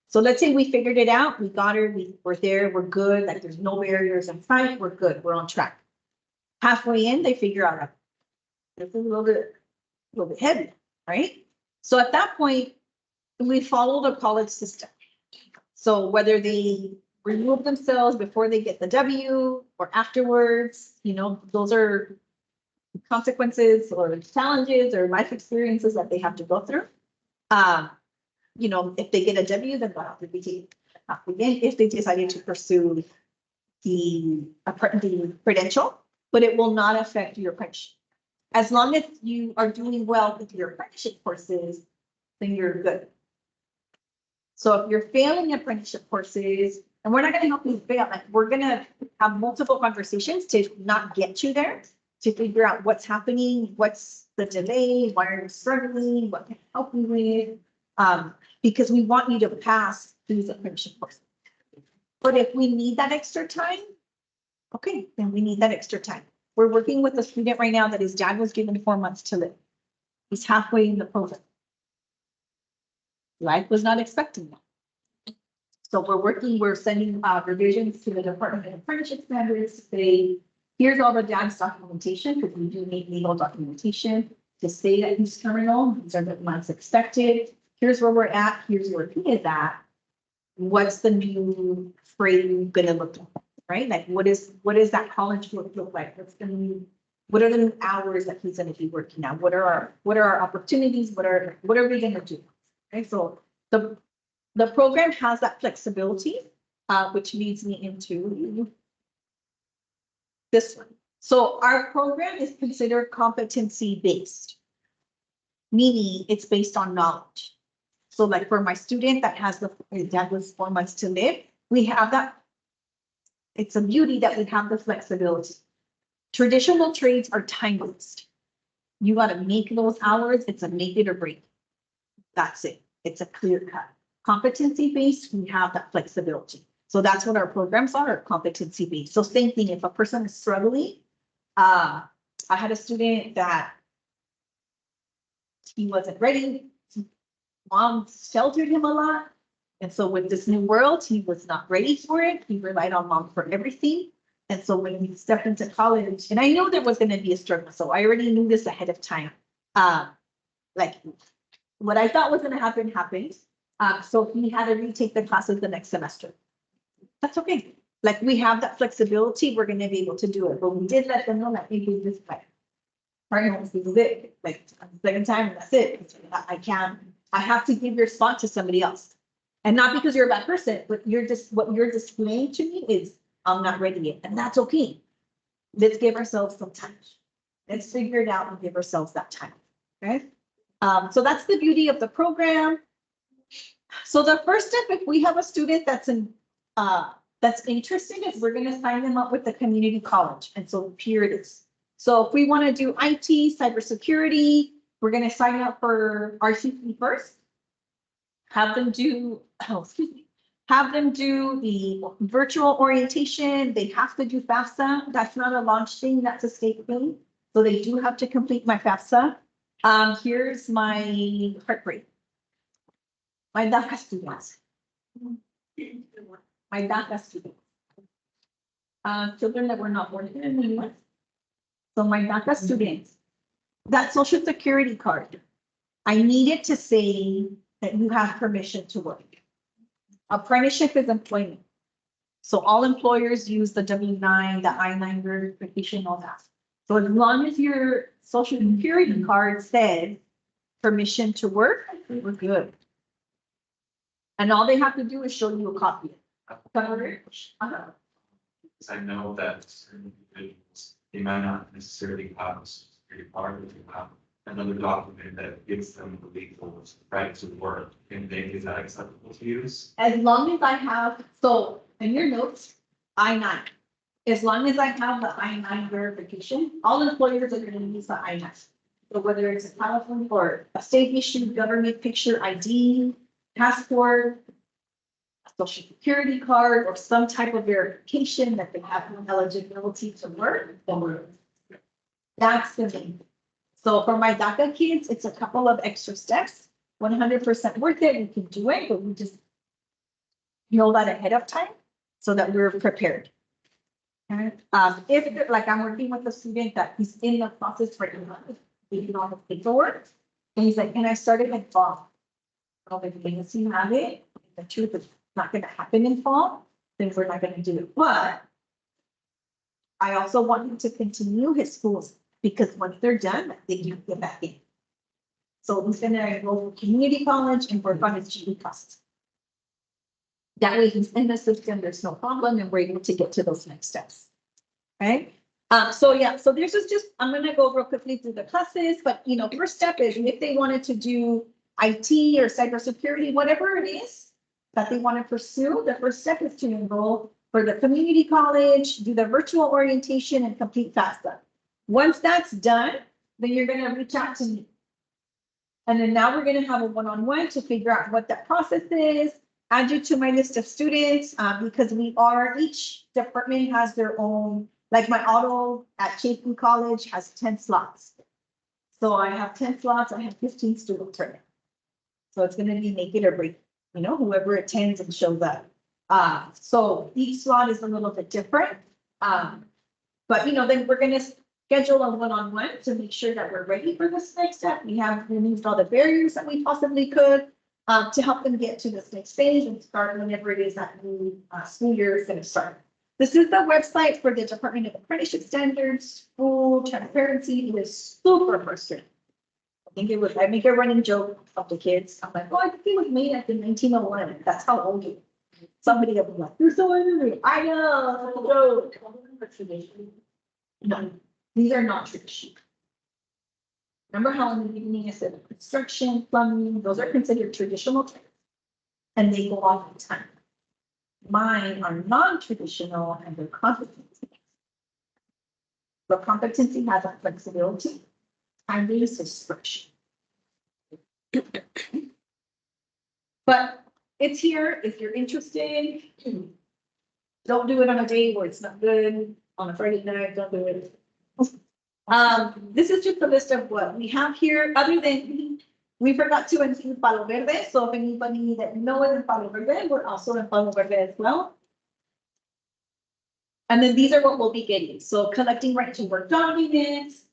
F: So let's say we figured it out. We got her. We're there. We're good. Like there's no barriers in sight. We're good. We're on track. Halfway in, they figure out it's a little bit heavy. Right? So at that point, we follow the college system. So whether they remove themselves before they get the W or afterwards, you know, those are consequences or challenges or life experiences that they have to go through. You know, if they get a W, then they'll have to be taken up again if they decided to pursue the credential, but it will not affect your apprenticeship. As long as you are doing well with your apprenticeship courses, then you're good. So if you're failing apprenticeship courses, and we're not going to help you fail, like we're going to have multiple conversations to not get you there, to figure out what's happening, what's the delay, why are you struggling, what can I help you with, because we want you to pass these apprenticeship courses. But if we need that extra time, okay, then we need that extra time. We're working with a student right now that his dad was given 4 months to live. He's halfway in the program. Life was not expecting that. So we're sending revisions to the Department of Apprenticeship Standards to say, here's all the dad's documentation, because we do need legal documentation. to say that he's terminal, these are the months expected, here's where we're at, here's where he is at. What's the new frame gonna look like, right? Like, what is that college work look like? What are the new hours that he's gonna be working at? What are our opportunities? What are we gonna do? Okay, so the program has that flexibility, which leads me into this one. So our program is considered competency-based, meaning it's based on knowledge. So like for my student that was 4 months to live, we have that. It's a beauty that we have the flexibility. Traditional trades are time-based. You gotta make those hours, it's a make it or break. That's it. It's a clear cut. Competency-based, we have that flexibility. So that's what our programs are, competency-based. So same thing, if a person is struggling, I had a student that he wasn't ready. Mom sheltered him a lot. And so with this new world, he was not ready for it. He relied on mom for everything. And so when he stepped into college, and I knew there was going to be a struggle, so I already knew this ahead of time. Like what I thought was going to happen happened. So he had to retake the classes the next semester. That's okay. Like we have that flexibility, we're going to be able to do it. But we did let them know that maybe this way. Right, this is it. Like second time, that's it. I have to give your spot to somebody else. And not because you're a bad person, but what you're displaying to me is I'm not ready yet. And that's okay. Let's give ourselves some time. Let's figure it out and give ourselves that time. Okay. So that's the beauty of the program. So the first step, if we have a student that's interested, is we're going to sign them up with the community college. And so here it is. So if we want to do IT, cybersecurity, we're going to sign up for RCP first. Have them do the virtual orientation. They have to do FAFSA. That's not a launch thing, that's a state thing. So they do have to complete my FAFSA. Here's my heartbreak. My DACA students. My DACA students. Children that were not born here in the US. So my DACA students, that social security card, I needed to say that you have permission to work. Apprenticeship is employment. So all employers use the W-9, the I-9 verification, all that. So as long as your social security card says permission to work, we're good. And all they have to do is show you a copy.
G: Because I know that certain individuals, they might not necessarily have a security card, but they have another document that gives them the legal right to work. And then is that acceptable to use?
F: As long as I have, so in your notes, I-9. As long as I have the I-9 verification, all employers are going to use the I-9. So whether it's a California or a state issued government picture ID, passport, a social security card, or some type of verification that they have eligibility to work, that's the thing. So for my DACA kids, it's a couple of extra steps, 100% worth it. We can do it, but we just know that ahead of time so that we're prepared. Okay. If like I'm working with a student that he's in the process right now, doing all the paperwork, and he's like, and I started in fall. Well, if he doesn't have it, the truth is not going to happen in fall, then we're not going to do it. But I also want him to continue his schools, because once they're done, they can get back in. So he's going to enroll in community college and work on his GED classes. That way he's in the system, there's no problem, and we're able to get to those next steps. Okay. So yeah, so this is just, I'm going to go real quickly through the classes, but first step is if they wanted to do IT or cybersecurity, whatever it is that they want to pursue, the first step is to enroll for the community college, do the virtual orientation, and complete FAFSA. Once that's done, then you're going to reach out to me. And then now we're going to have a one-on-one to figure out what that process is, add you to my list of students, because each department has their own, like my auto at Chapin College has 10 slots. So I have 10 slots, I have 15 students right now. So it's going to be make it or break, whoever attends and shows up. So each slot is a little bit different. But then we're going to schedule a one-on-one to make sure that we're ready for this next step. We have removed all the barriers that we possibly could to help them get to this next stage and start whenever it is that new school year is going to start. This is the website for the Department of Apprenticeship Standards, full transparency. It is super frustrating. I make a running joke of the kids. I'm like, oh, I think it was made at the 1901. That's how old it is. Somebody will be like, you're so angry. I know. No, these are not traditional. Remember how in the beginning I said construction, plumbing, those are considered traditional trades. And they go off in time. Mine are non-traditional and they're competency. But competency has a flexibility, time-based structure. But it's here if you're interested. Don't do it on a day where it's not good. On a Friday night, don't do it. This is just a list of what we have here, other than we forgot to include Palo Verde. So if anybody that knows is in Palo Verde, we're also in Palo Verde as well. And then these are what we'll be getting. So collecting right to work documents,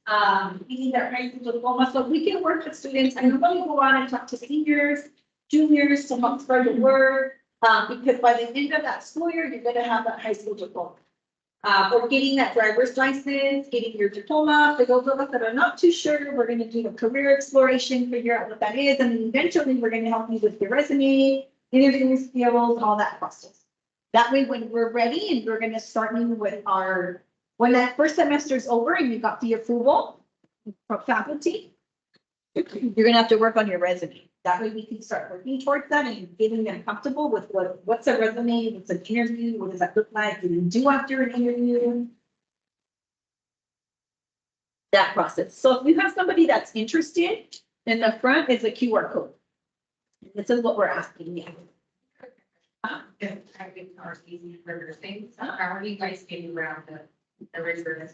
F: getting their high school diploma. So we can work with students and really go out and talk to seniors, juniors to help spread the word. Because by the end of that school year, you're gonna have that high school diploma. Or getting that driver's license, getting your diploma. For those of us that are not too sure, we're gonna do a career exploration, figure out what that is, and then eventually we're gonna help you with your resume, interviewing skills, all that process. That way, when we're ready and we're gonna start meeting with when that first semester is over and you got the approval from faculty, you're gonna have to work on your resume. That way we can start working towards that and getting them comfortable with what's a resume, what's an interview, what does that look like, what do you do after an interview? That process. So if you have somebody that's interested, in the front is a QR code. This is what we're asking you.
D: Are you guys getting around the reserves?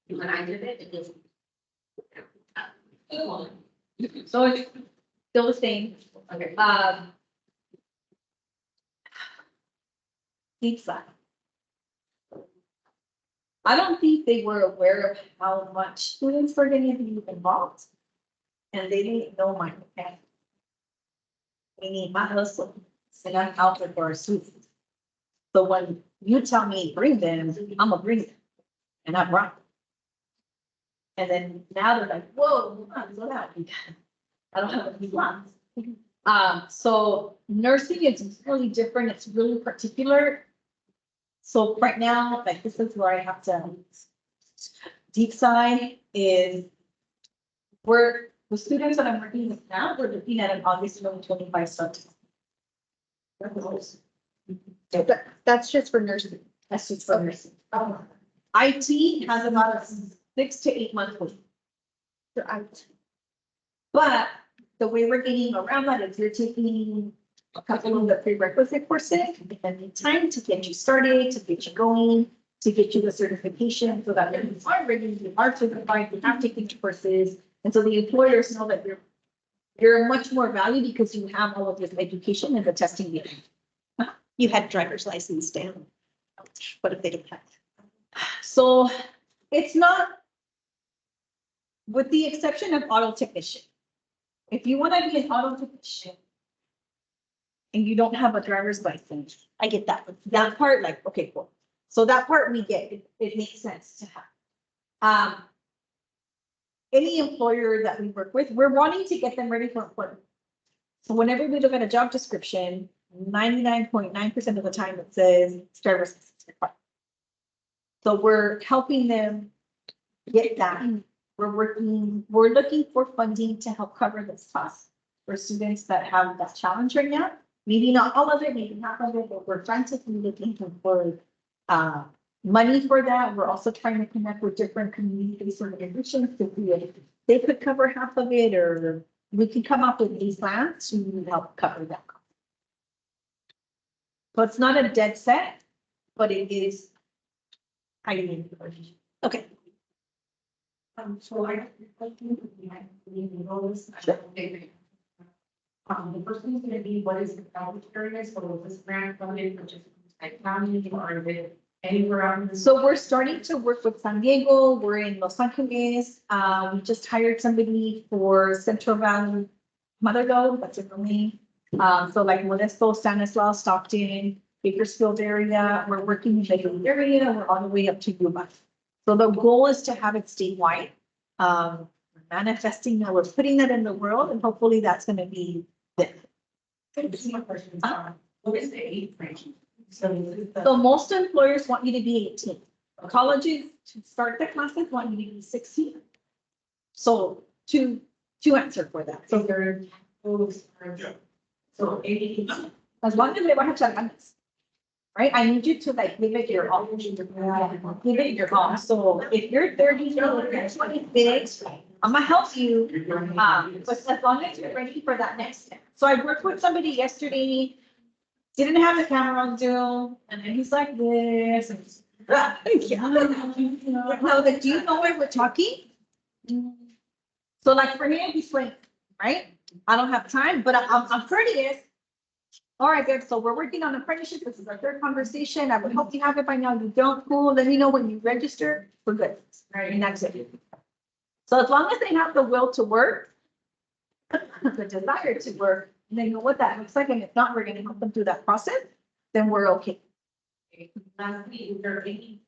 D: When I did it, it was.
F: So it's still the same.
D: Okay.
F: Deep side. I don't think they were aware of how much students were going to be involved. And they didn't know my mechanic. We need my hustle, and I'm out there for our students. So when you tell me bring them, I'm gonna bring them. And I brought them. And then now they're like, whoa, slow down. I don't have any lines. So nursing is really different. It's really particular. So right now, like this is where I have to deep side is the students that I'm working with now, we're looking at an August 2025 start.
B: That's just for nursing.
F: That's just for nursing. IT has about a 6 to 8 month wait.
B: For IT.
F: But the way we're getting around that is you're taking a couple of the prerequisite courses and need time to get you started, to get you going, to get you the certification so that when you are ready, you are certified, you have taken your courses. And so the employers know that you're much more valued because you have all of this education and the testing behind.
B: You had driver's license down. What if they don't have?
F: So it's not, with the exception of auto technician. If you want to be an auto technician and you don't have a driver's license,
B: I get that.
F: that part, like, okay, cool. So that part we get, it makes sense to have. Any employer that we work with, we're wanting to get them ready for employment. So whenever we look at a job description, 99.9% of the time it says driver's license required. So we're helping them get that. We're looking for funding to help cover this cost for students that have that challenge right now. Maybe not all of it, maybe half of it, but we're frantically looking for money for that. We're also trying to connect with different community-based organizations to see if they could cover half of it, or we can come up with these plans to help cover that cost. So it's not a dead set, but it is highly encouraged.
B: Okay.
D: So I think the first thing is gonna be, what is the knowledge areas, or was this grant funded, which is like county or is it
E: Anywhere on this?
F: So we're starting to work with San Diego, we're in Los Angeles, we just hired somebody for Central Valley Motherlode, that's a name. So like Modesto, Stanislaus, Stockton, Bakersfield area, we're working in the Bay area, we're all the way up to Yuma. So the goal is to have it statewide. We're manifesting that, we're putting that in the world, and hopefully that's gonna be it.
E: What is the age range?
F: So most employers want you to be 18. Colleges to start the classes want you to be 16. So to answer for that. So
E: they're, so 80.
F: as long as they want to have right? I need you to like give it your all. Give it your all. So if you're 30, you're 26, I'm gonna help you. But as long as you're ready for that next step. So I worked with somebody yesterday, didn't have the camera on Zoom, and then he's like this. And now, do you know why we're talking? So like for me, he's like, right? I don't have time, but I'm courteous. All right, good. So we're working on apprenticeship. This is our third conversation. I would hope you have it by now. You don't, cool. Let me know when you register. We're good. Right, and that's it. So as long as they have the will to work, the desire to work, they know what that looks like, and if not, we're gonna help them through that process, then we're okay.
E: Lastly, is there any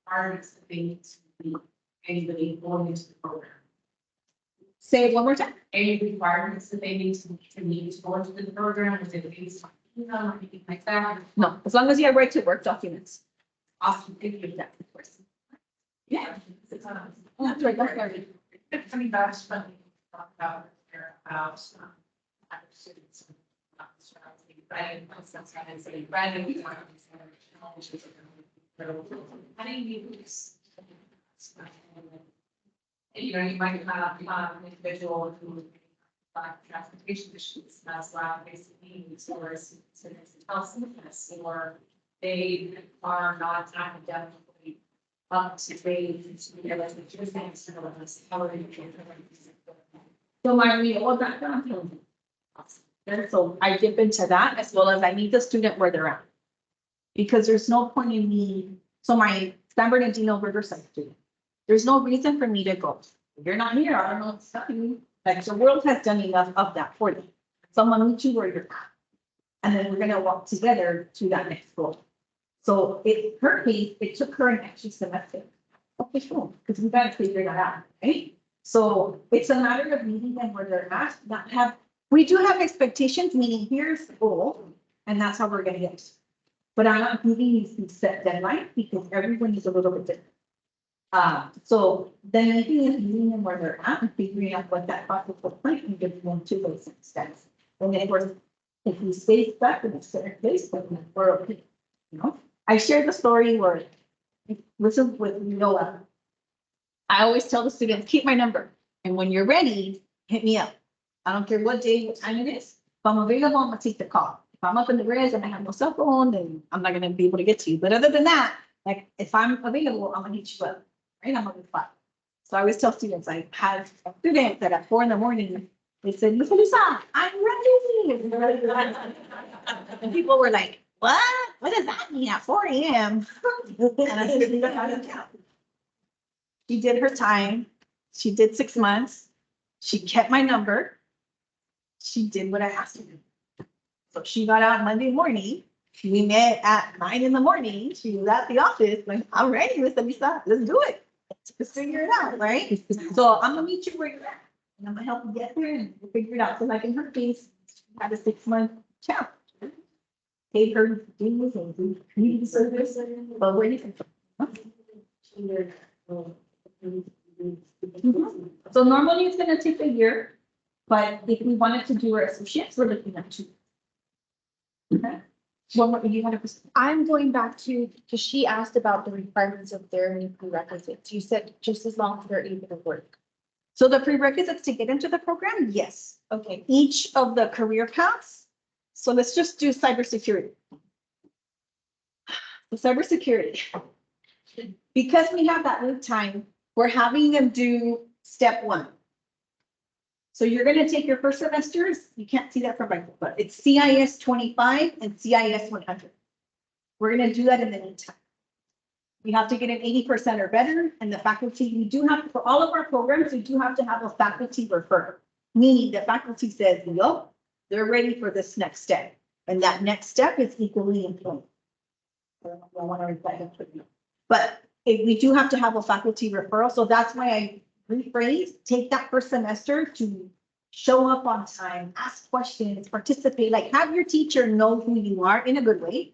E: requirements that they need to be anybody going into the program?
F: Say it one more time.
E: Any requirements that they need to go into the program, is it based on, or anything like that?
F: No, as long as you have right to work documents.
E: Awesome, thank you.
F: That, of course.
E: Yeah.
F: That's right, that's right.
E: I mean, that's funny. Talk about there about other students. I didn't know since I didn't say Brandon. I didn't use. You know, you might have an individual who transportation issues, that's lab basic needs, or health sickness, or they are not academically up to date.
F: So my all that done. And so I dip into that as well as I meet the student where they're at. Because there's no point in me, so my San Bernardino Riverside student, there's no reason for me to go. If you're not here, I don't know what's happening. Like the world has done enough of that for them. So I'm gonna meet you where you're at. And then we're gonna walk together to that next goal. So in her case, it took her an extra semester. Okay, cool, because we gotta figure that out, right? So it's a matter of meeting them where they're at, not have, we do have expectations, meaning here's the goal, and that's how we're gonna get. But I'm not giving these set deadline because everyone is a little bit different. So then meeting is meeting them where they're at and figuring out what that process looks like and give them to those steps. And then of course, if we stay stuck in a certain place, then we're okay, you know? I shared the story where, listen with Noah. I always tell the students, keep my number. And when you're ready, hit me up. I don't care what day, what time it is. If I'm available, I'm gonna take the call. If I'm up in the res and I have no cell phone, then I'm not gonna be able to get to you. But other than that, like if I'm available, I'm gonna hit you up. Right? I'm gonna be fine. So I always tell students, I had a student that at 4 a.m, they said, Miss Lisa, I'm ready. And people were like, what? What does that mean at 4 a.m? And I said, you don't have to count. She did her time. She did 6 months. She kept my number. She did what I asked her to do. So she got out Monday morning. We met at 9 a.m. She was at the office. Like, I'm ready, Miss Lisa. Let's do it. Let's figure it out, right? So I'm gonna meet you where you're at. And I'm gonna help you get there and we'll figure it out. So like in her case, she had a 6-month challenge. Paid her dues and do community service, but where you So normally it's gonna take a year, but if we wanted to do our associates, we're looking at 2. Okay. What you want to?
D: I'm going back to, because she asked about the requirements of their new prerequisites. You said just as long as they're able to work.
F: So the prerequisites to get into the program, yes.
D: Okay.
F: Each of the career paths. So let's just do cybersecurity. The cybersecurity. Because we have that lead time, we're having them do step 1. So you're going to take your first semesters. You can't see that from my book, but it's CIS 25 and CIS 100. We're going to do that in the meantime. We have to get an 80% or better, and the faculty, we do have, for all of our programs, we do have to have a faculty refer. Meaning the faculty says, yup, they're ready for this next step, and that next step is equally important. I want to reply that quickly. But if we do have to have a faculty referral, so that's why I rephrase, take that first semester to show up on time, ask questions, participate, like have your teacher know who you are in a good way,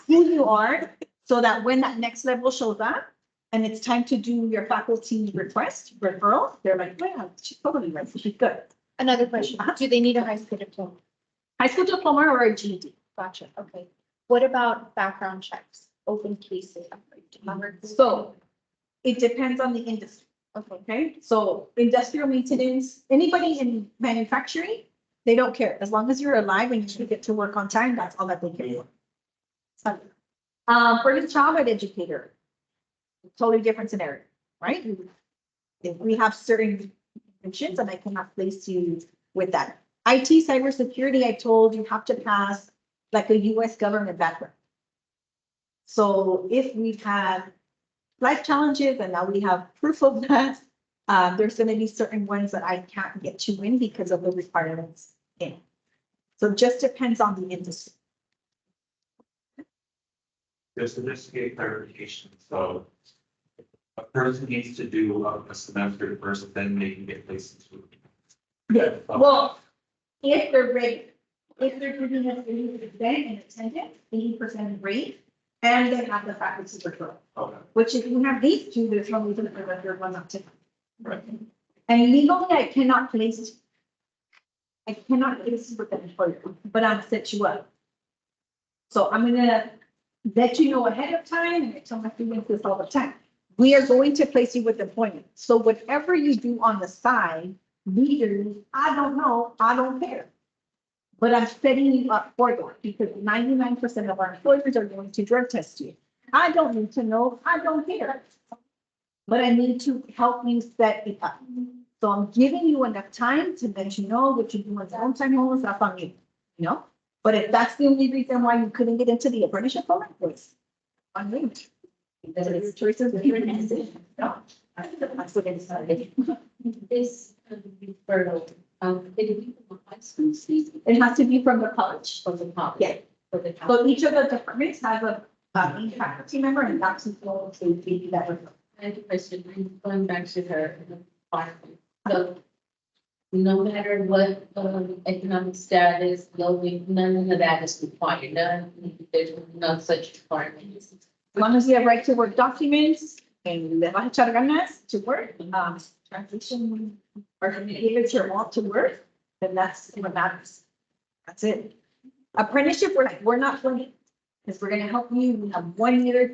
F: who you are, so that when that next level shows up and it's time to do your faculty request, referral, they're like, well, she's totally right, she's good.
D: Another question, do they need a high school diploma?
F: High school diploma or a GED.
D: Gotcha, okay. What about background checks, open cases?
F: So it depends on the industry. Okay, so industrial maintenance, anybody in manufacturing, they don't care. As long as you're alive and you get to work on time, that's all that they care for. For the child ed educator, totally different scenario, right? If we have certain conditions and I cannot place you with that. IT cybersecurity, I told you have to pass like a US government background. So if we've had life challenges and now we have proof of that, there's going to be certain ones that I can't get you in because of the requirements in. So it just depends on the industry.
G: Just to get clarification, so a person needs to do a semester first, then they can get placed into.
F: Yeah, well, if they're ready, if they're giving us 80% in attendance, 80% rate, and they have the faculty referral.
G: Okay.
F: Which if you have these two, there's no reason for the third one not to.
G: Right.
F: And legally, I cannot place with the employer, but I'm set you up. So I'm gonna let you know ahead of time, and I tell my students this all the time. We are going to place you with employment. So whatever you do on the side, legally, I don't know, I don't care. But I'm setting you up for that because 99% of our employers are going to drug test you. I don't need to know, I don't care. But I need to help you set it up. So I'm giving you enough time to let you know what you do on downtime homeless, that's on you, you know? But if that's the only reason why you couldn't get into the apprenticeship program, please. On me. Because your choices are your decision. No, that's what I decided.
L: This referral,
F: It has to be from the college.
L: from the college.
F: Yeah.
L: For the
F: So each of the departments has a faculty member and that's who's going to be that referral.
L: I have a question, going back to her department. So no matter what economic status, low income, none of that is required, there's no such requirements.
F: As long as you have right to work documents and le vas a echar ganas to work, transition or give it your want to work, then that's what matters. That's it. Apprenticeship, we're not playing, because we're gonna help you. We have 1 year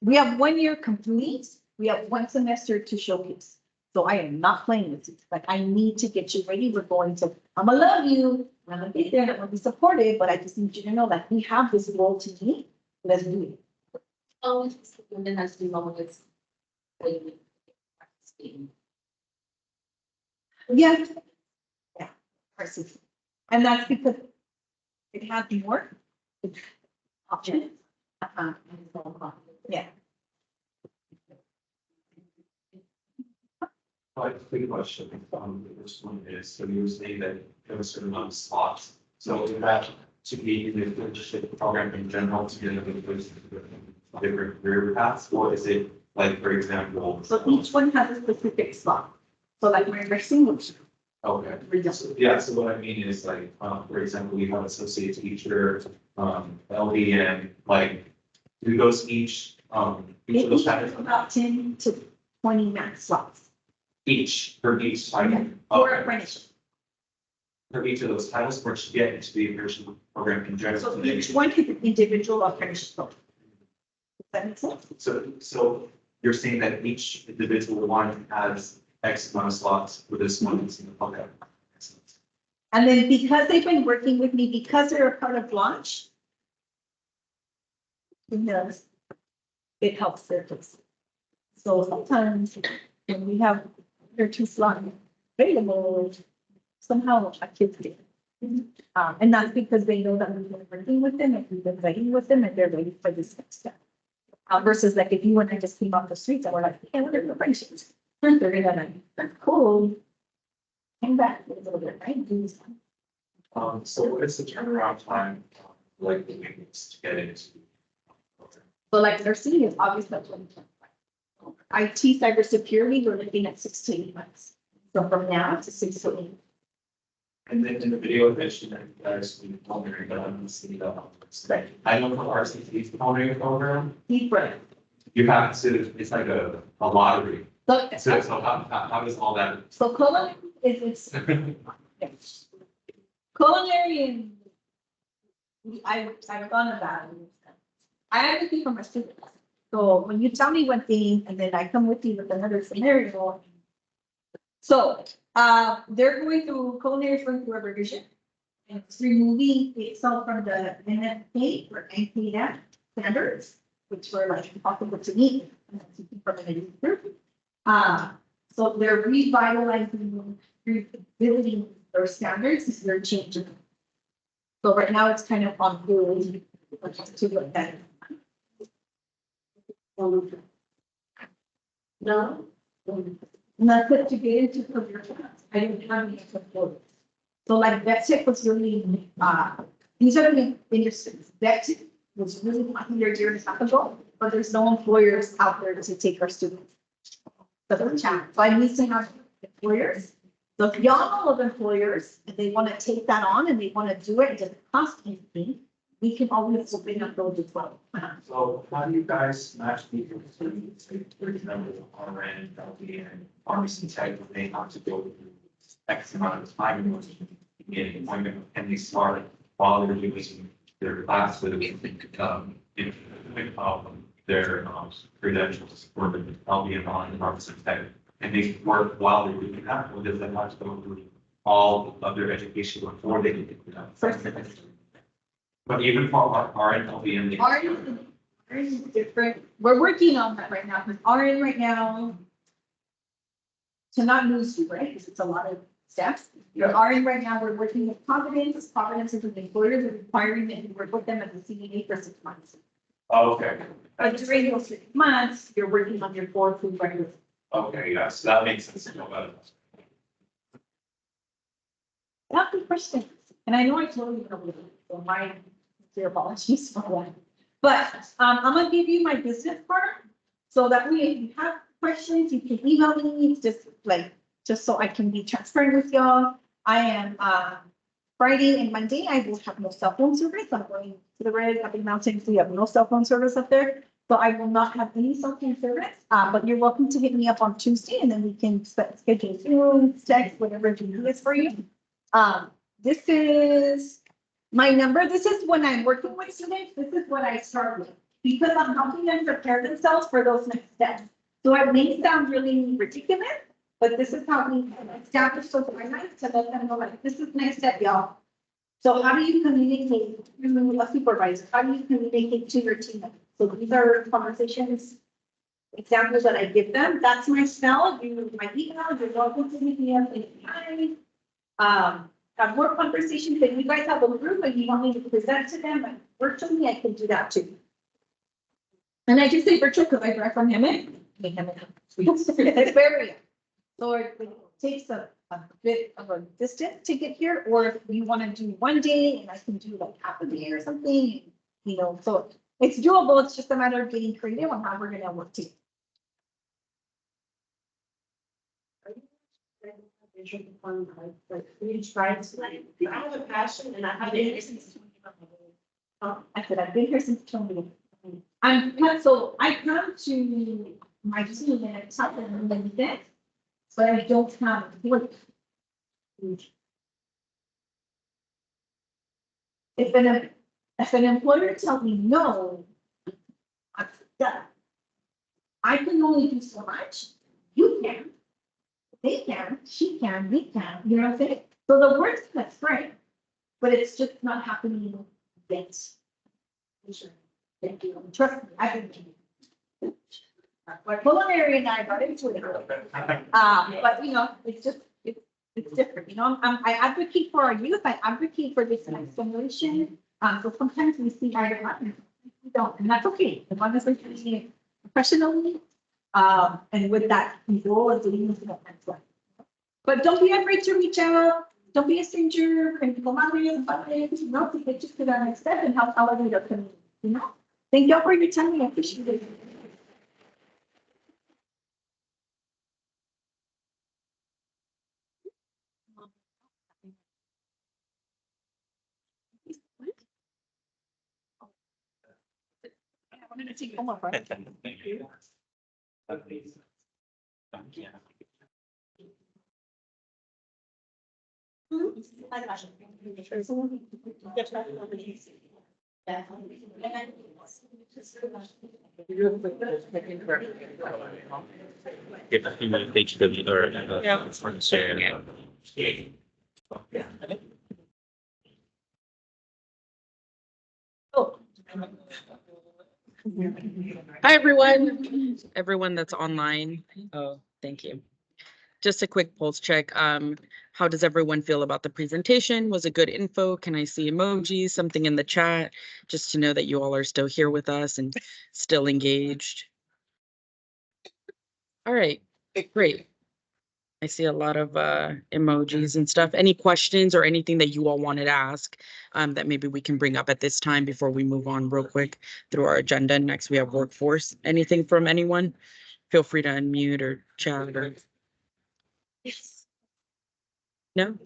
F: we have 1 year complete. We have 1 semester to showcase. So I am not playing with you. Like I need to get you ready. We're going to, I'm gonna love you. I'm gonna be there. I'm gonna be supportive, but I just need you to know that we have this role to meet. Let's do it.
L: Oh, women has to know it's.
F: Yeah. Yeah. Versus- And that's because it has more options. Yeah.
G: Quick question, the first one is, so you were saying that there was a certain amount of slots, so is that to be in the apprenticeship program in general to get into different career paths, or is it like, for example?
F: So each one has a specific slot. So like my nursing, which
G: Okay, so, yeah, so what I mean is like, for example, we have associate teacher, LDN, like, do those each of those have
F: about 10 to 20 max slots
G: for each title?
F: for
G: Okay.
F: apprenticeship.
G: For each of those titles, or to get into the apprenticeship program in general.
F: So each one has an individual apprenticeship program. Does that make sense?
G: So you're saying that each individual one has X amount of slots for this one, okay. Excellent.
F: And then because they've been working with me, because they're a part of launch, it helps their case. So sometimes when we have their 2 slots available, somehow our kids get. And that's because they know that we've been working with them and we've been writing with them and they're ready for this next step. Versus like if you and I just came off the streets and we're like, hey, what are your friendships? They're gonna, that's cool. Came back a little bit, right? Do something.
G: So what is the turnaround time, like the weeks to get into?
F: So like nursing is obviously 2025. IT cybersecurity, we're looking at 6 to 8 months. So from now to 6 to 8.
G: And then in the video mentioned that you guys we culinary, but I don't see the. I know for RCT's culinary program,
F: Deep breath.
G: you have to, it's like a lottery.
F: So,
G: So how does all that?
F: so culinary is, it's culinary and I've gone about it. I advocate for my students. So when you tell me one thing and then I come with you with another scenario. So, they're going through, culinary is going through a revision. And it's removing itself from the NFP or NPF standards, which were like impossible to meet. From an group. So they're revitalizing, rebuilding their standards, they're changing. So right now it's kind of on hold to look at. No. Not put to get into career paths. I didn't have any support. So like VetTech was really, these are the industries. VetTech was really popular a year and a half ago, but there's no employers out there to take our students. So that's a challenge. So I need to have employers. So if y'all know of employers, and they want to take that on and they want to do it, it doesn't cost anything, we can always open up those as well.
G: So how do you guys match people to, for example, RN, LPN, and pharmacy tech, when they have to go through X amount of time in order to get an appointment, and they start while they're doing their class with their credentials for the LPN and pharmacy tech, and they work while they're doing that, or does that have to go through all of their education before they get the credentials? But even for RN, LPN,
F: RN is different. We're working on that right now, because RN right now, to not lose you, right, because it's a lot of steps.
G: Yeah.
F: RN right now, we're working with Providence. Providence is an employer, they're requiring that you work with them as a CNA for 6 months.
G: Oh, okay.
F: But during those 6 months, you're working on your 4 food regular.
G: Okay, yes, that makes sense. About it.
F: That's the question. And I know I told you, so my sincere apologies for that. But I'm gonna give you my business card. So that way, if you have questions, you can email me. It's just so I can be transparent with y'all. I am, Friday and Monday, I will have no cell phone service. I'm going to the Red Happy Mountains. We have no cell phone service up there. So I will not have any cell phone service, but you're welcome to hit me up on Tuesday and then we can schedule Zoom, text, whatever it is for you. This is my number. This is when I'm working with students. This is what I start with because I'm helping them prepare themselves for those next steps. So it may sound really ridiculous, but this is how we establish those guidelines to let them know like, this is next step, y'all. So how do you communicate to a supervisor? How do you communicate to your team? So these are conversations, examples that I give them. That's my cell. My email, you're welcome to hit me up anytime. Have more conversations. If you guys have a group and you want me to present to them like, virtually, I can do that too. And I just say virtual because I drive from Hemet. It's very, so it takes a bit of a distance to get here, or if you want to do one day and I can do like half a day or something, you know, so it's doable. It's just a matter of getting creative on how we're going to work together.
B: I have a passion and I have been here since.
F: I said, I've been here since 20. So I come to my team and it's not like this, but I don't have work. If an employer tells me no, I'm done. I can only do so much. You can. They can, she can, we can, you know what I'm saying? So the work's that's great, but it's just not happening yet. Thank you. Trust me, I've been. But culinary and I got into it. But you know, it's just, it's different, you know, I advocate for our youth, I advocate for this next generation. So sometimes we see eye to eye. we don't, and that's okay, as long as we're doing it professionally, and with that control of doing this. But don't be afraid to reach out, don't be a stranger, and come on, you know, to get you to the next step and help elevate our community, you know? Thank you all for your time, I appreciate it. I wanted to take one more.
C: Thank you. HW or.
E: Yeah. Hi, everyone that's online. Oh, thank you. Just a quick pulse check. How does everyone feel about the presentation? Was it good info? Can I see emojis, something in the chat, just to know that you all are still here with us and still engaged? All right, great. I see a lot of emojis and stuff. Any questions or anything that you all wanted to ask that maybe we can bring up at this time before we move on real quick through our agenda? Next, we have workforce. Anything from anyone? Feel free to unmute or chat or. No?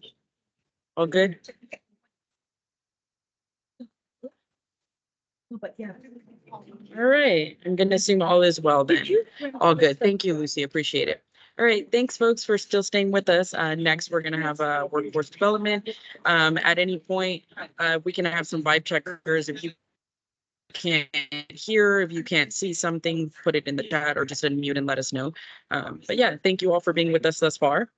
E: All good?
F: But yeah.
E: All right, I'm gonna assume all is well then. All good. Thank you, Lucy. Appreciate it. All right, thanks, folks, for still staying with us. Next, we're gonna have workforce development. At any point, we can have some vibe checkers. If you can't hear, if you can't see something, put it in the chat or just unmute and let us know. But yeah, thank you all for being with us thus far.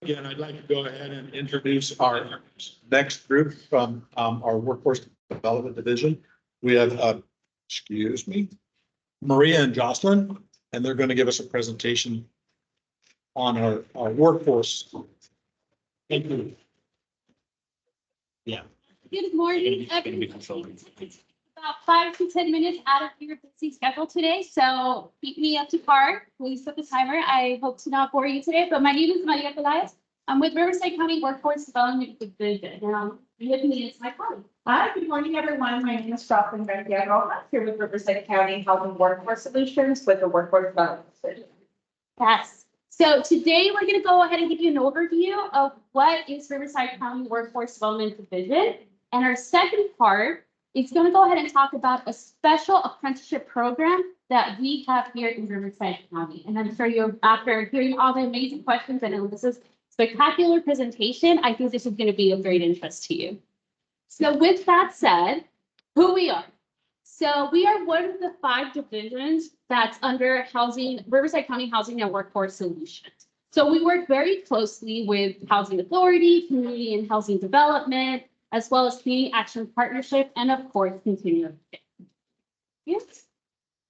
A: Again, I'd like to go ahead and introduce our next group from our Workforce Development Division. We have, excuse me, Maria and Jocelyn, and they're going to give us a presentation on our workforce. Thank you. Yeah.
M: Good morning, everyone. About 5 to 10 minutes out of your busy schedule today, so beat me up to par. Please set the timer. I hope to not bore you today, but my name is Maria Pelaez. I'm with Riverside County Workforce Development Division. Now, with me is my colleague.
F: Hi, good morning, everyone. My name is Jocelyn Garcia Rojas, here with Riverside County Health and Workforce Solutions with the Workforce Development Division.
M: Yes. So today we're going to go ahead and give you an overview of what is Riverside County Workforce Development Division. And our second part is going to go ahead and talk about a special apprenticeship program that we have here in Riverside County. And I'm sure you, after hearing all the amazing questions and Alyssa's spectacular presentation, I think this is going to be of great interest to you. So with that said, who we are. So we are one of the 5 divisions that's under housing, Riverside County Housing and Workforce Solutions. So we work very closely with Housing Authority, Community and Housing Development, as well as Community Action Partnership, and of course, Continuum. Yes.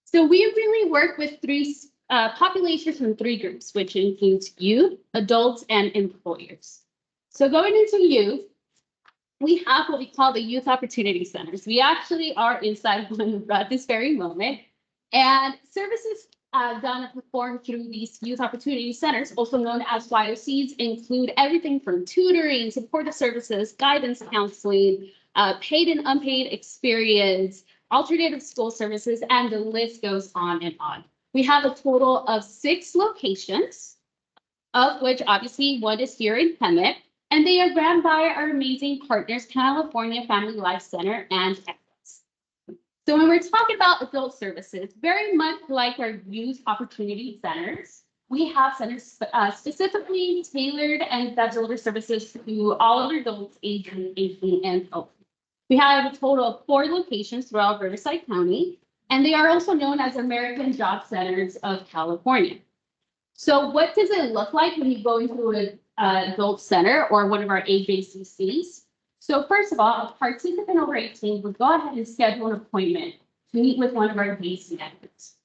M: So we really work with 3 populations from 3 groups, which includes youth, adults, and employers. So going into youth, we have what we call the Youth Opportunity Centers. We actually are inside one at this very moment. And services done and performed through these Youth Opportunity Centers, also known as YOCs, include everything from tutoring, supportive services, guidance counseling, paid and unpaid experience, alternative school services, and the list goes on and on. We have a total of 6 locations, of which obviously one is here in Hemet, and they are ran by our amazing partners, California Family Life Center and Equus. So when we're talking about adult services, very much like our youth opportunity centers, we have centers specifically tailored and that deliver services to all of our adults aging 18 and over. We have a total of 4 locations throughout Riverside County, and they are also known as American Job Centers of California. So what does it look like when you go into an adult center or one of our AJCCs? So first of all, a participant over 18 would go ahead and schedule an appointment to meet with one of our day centers.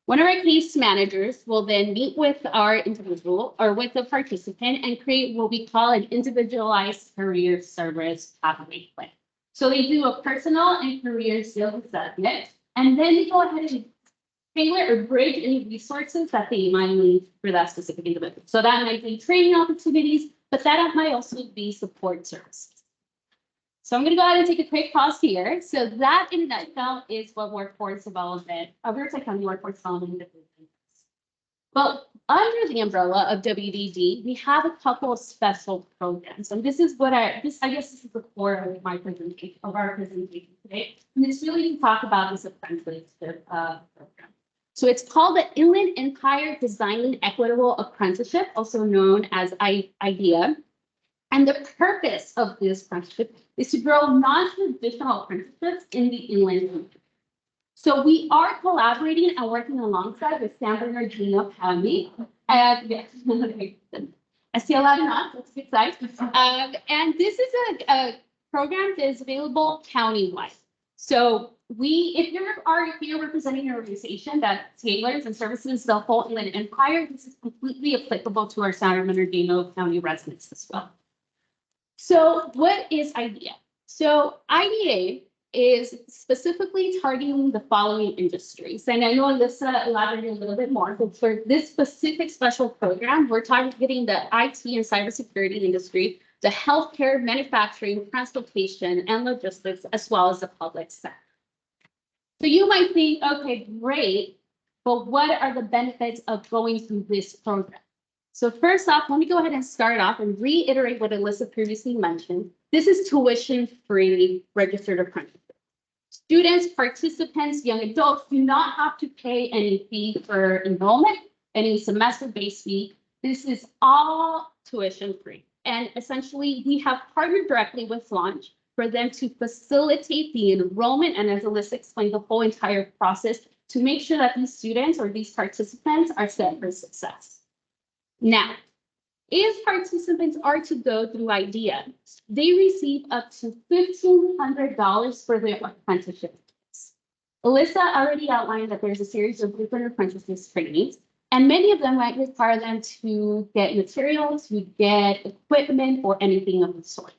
M: One of our case managers will then meet with our individual or with the participant and create what we call an individualized career service pathway plan. So they do a personal and career skills assessment, and then they go ahead and tailor or bridge any resources that they might need for that specific individual. So that might be training opportunities, but that might also be support services. So I'm going to go ahead and take a quick pause here. So that in a nutshell is what workforce development, Riverside County Workforce Development Division is. But under the umbrella of WDD, we have a couple of special programs. And this is what I guess this is the core of my presentation, of our presentation today. And it's really to talk about this apprenticeship program. So it's called the Inland Empire Design and Equitable Apprenticeship, also known as IDEA. And the purpose of this apprenticeship is to grow non-traditional apprenticeships in the inland region. So we are collaborating and working alongside with San Bernardino County. Yes, I see a lot of nods, that's a good size. And this is a program that is available countywide. So if you're representing an organization that tailors and services the whole Inland Empire, this is completely applicable to our San Bernardino County residents as well. So what is IDEA? So IDEA is specifically targeting the following industries. And I know Alyssa elaborated a little bit more, but for this specific special program, we're targeting the IT and cybersecurity industry, the healthcare, manufacturing, transportation, and logistics, as well as the public sector. So you might think, okay, great, but what are the benefits of going through this program? So first off, let me go ahead and start off and reiterate what Alyssa previously mentioned. This is tuition-free registered apprenticeship. Students, participants, young adults do not have to pay any fee for enrollment, any semester-based fee. This is all tuition-free. And essentially, we have partnered directly with Launch for them to facilitate the enrollment, and as Alyssa explained, the whole entire process to make sure that these students or these participants are set for success. Now, if participants are to go through IDEA, they receive up to $1,500 for their apprenticeship. Alyssa already outlined that there's a series of different apprenticeship trainings, and many of them might require them to get materials, to get equipment, or anything of the sort.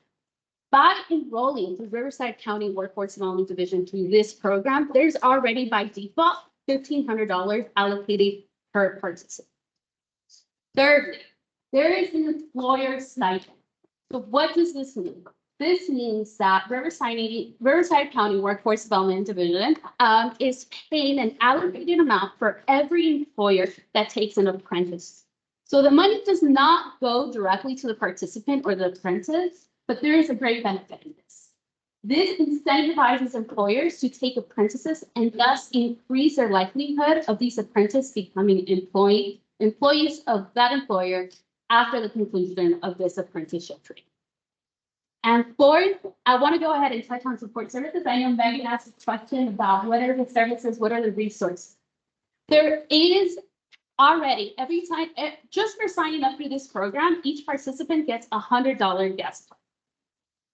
M: By enrolling through Riverside County Workforce Development Division through this program, there's already by default $1,500 allocated per participant. Thirdly, there is an employer stipend. So what does this mean? This means that Riverside County Workforce Development Division is paying an allocated amount for every employer that takes an apprentice. So the money does not go directly to the participant or the apprentice, but there is a great benefit in this. This incentivizes employers to take apprentices and thus increase their likelihood of these apprentices becoming employees of that employer after the conclusion of this apprenticeship training. And fourth, I want to go ahead and touch on support services. I know Megan asked a question about what are the services, what are the resources. There is already, every time, just for signing up for this program, each participant gets a $100 guest card.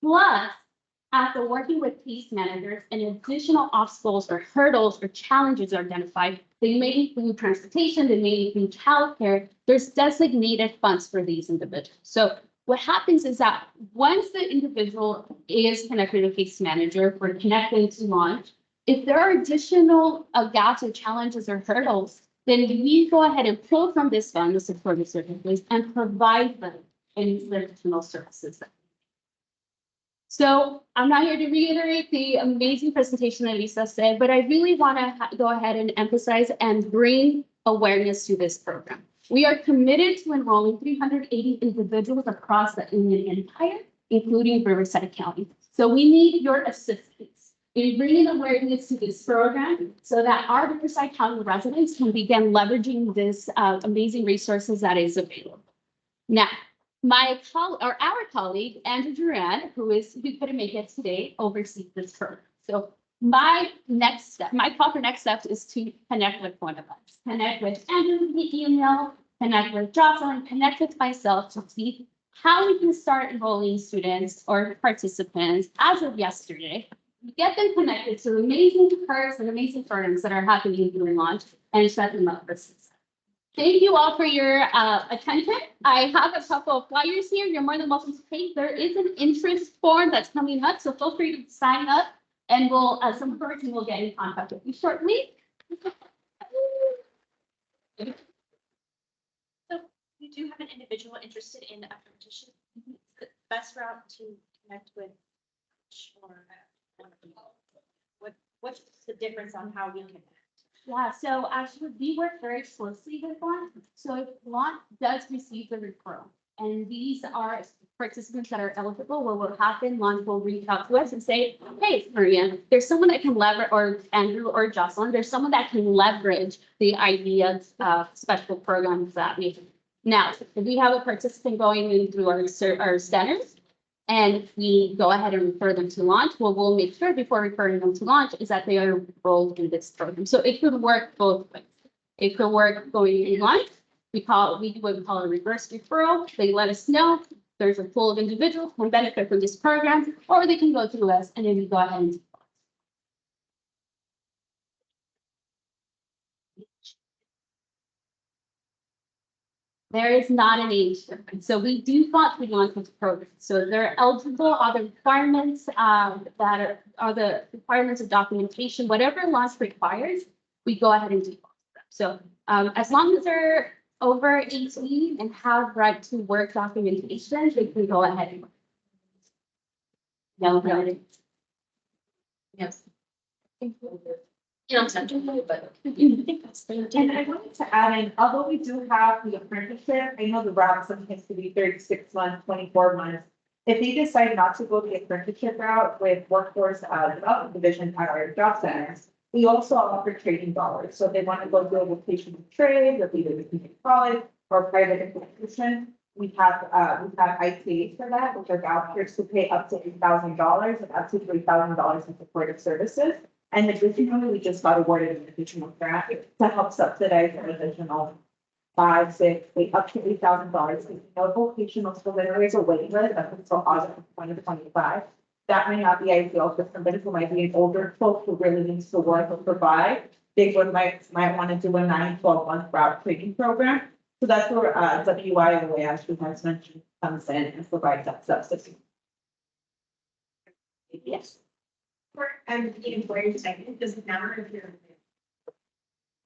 M: Plus, after working with case managers and additional obstacles or hurdles or challenges are identified, they may include transportation, they may include childcare, there's designated funds for these individuals. So what happens is that once the individual is connected to a case manager or connected to Launch, if there are additional gaps or challenges or hurdles, then we go ahead and pull from this fund the support services and provide them any additional services. So I'm not here to reiterate the amazing presentation that Lisa said, but I really want to go ahead and emphasize and bring awareness to this program. We are committed to enrolling 380 individuals across the Inland Empire, including Riverside County. So we need your assistance in bringing awareness to this program so that our Riverside County residents can begin leveraging this amazing resources that is available. Now, our colleague, Andrew Duran, who couldn't make it today, oversees this program. So my call for next steps is to connect with one of us. Connect with Andrew via email, connect with Jocelyn, connect with myself to see how we can start enrolling students or participants as of yesterday get them connected to amazing perks and amazing programs that are happening during launch and set them up for success. Thank you all for your attention. I have a couple of flyers here. You're more than welcome to take. There is an interest form that's coming up, so feel free to sign up and we'll, some person will get in contact with you shortly.
N: So you do have an individual interested in apprenticeship. The best route to connect with or what's the difference on how we connect?
M: Yeah, so actually we work very closely with Launch. So if Launch does receive the referral, and these are participants that are eligible, what will happen, Launch will reach out to us and say, hey, Maria, there's someone that can leverage, or Andrew or Jocelyn, there's someone that can leverage the ideas of special programs that we have. Now, if we have a participant going in through our centers, and we go ahead and refer them to Launch, what we'll make sure before referring them to Launch is that they are enrolled in this program. So it could work both ways. It could work going in Launch. We do what we call a reverse referral. They let us know there's a pool of individuals who can benefit from this program, or they can go through us and then we go ahead and there is not an age difference. So we do thought we want this program. So they're eligible, all the requirements that are the requirements of documentation, whatever Launch requires, we go ahead and do. So as long as they're over 18 and have right to work documentation, they can go ahead and work. No.
L: Yes.
N: You know, but
F: And I wanted to add in, although we do have the apprenticeship, I know the route sometimes can be 36 months, 24 months. If they decide not to go the apprenticeship route with workforce development division at our job centers, we also offer training dollars. So if they want to go do a vocational trade, or either the community college or private institution, we have ITAs for that, which are vouchers to pay up to $8,000 and up to $3,000 in supportive services. And additionally, we just got awarded an additional grant to help subsidize an additional up to $8,000. No vocational school, there is a waiting list up until August of 2025. That may not be ideal for somebody who might be an older folk who really needs to work or provide. They might want to do a 9-12 month route training program. So that's where WIOA, as you guys mentioned, comes in and provides that subsidy.
N: yes. And where you're saying, does it matter if you're?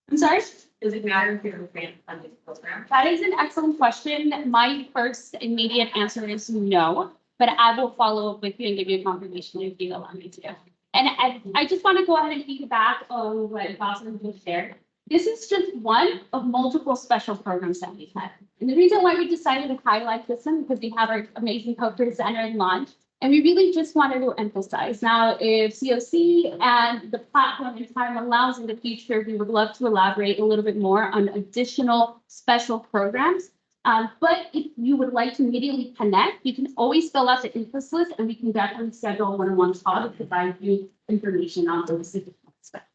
M: I'm sorry?
N: Does it matter if you're a grant funded program?
M: That is an excellent question. My first immediate answer is no, but I will follow up with you and give you a confirmation if you allow me to. And I just want to go ahead and piggyback on what Jocelyn just shared. This is just one of multiple special programs that we've had. And the reason why we decided to highlight this one, because we have our amazing co-presenter and Launch. And we really just wanted to emphasize now, if COC and the platform and time allows in the future, we would love to elaborate a little bit more on additional special programs. But if you would like to immediately connect, you can always fill out the interest list and we can definitely schedule a one-on-one call to provide you information on those specific aspects.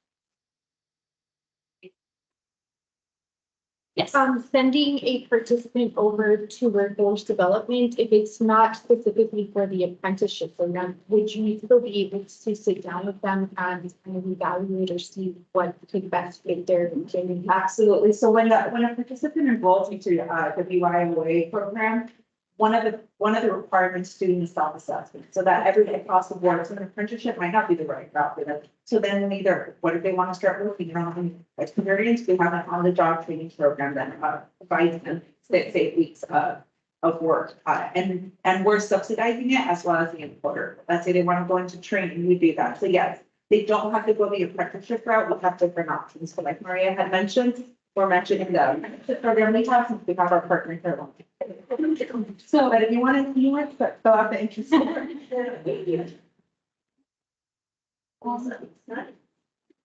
M: Yes.
D: Sending a participant over to workforce development, if it's not specifically for the apprenticeship program, would you still be able to sit down with them and kind of evaluate or see what could best fit their training?
F: Absolutely. So when a participant enrolls into the WIOA program, one of the requirements students self-assessment, so that everybody across the board, so an apprenticeship might not be the right route for them. So then either, what if they want to start working on experience, we have an on-the-job training program that provides them 6-8 weeks of work. And we're subsidizing it as well as the employer. Let's say they want to go into training, we do that. So yes, they don't have to go the apprenticeship route, we have different options. So like Maria had mentioned, we're mentioning the apprenticeship program we have, since we have our partner here. So, but if you want to fill out the interest.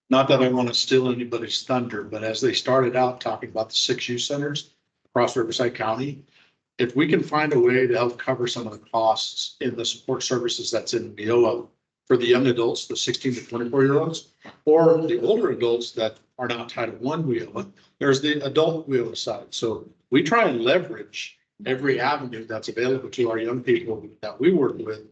A: Not that I want to steal anybody's thunder, but as they started out talking about the 6 youth centers across Riverside County, if we can find a way to help cover some of the costs in the support services that's in WIOA for the young adults, the 16 to 24-year-olds, or the older adults that are not Title I WIOA, there's the adult WIOA side. So we try and leverage every avenue that's available to our young people that we work with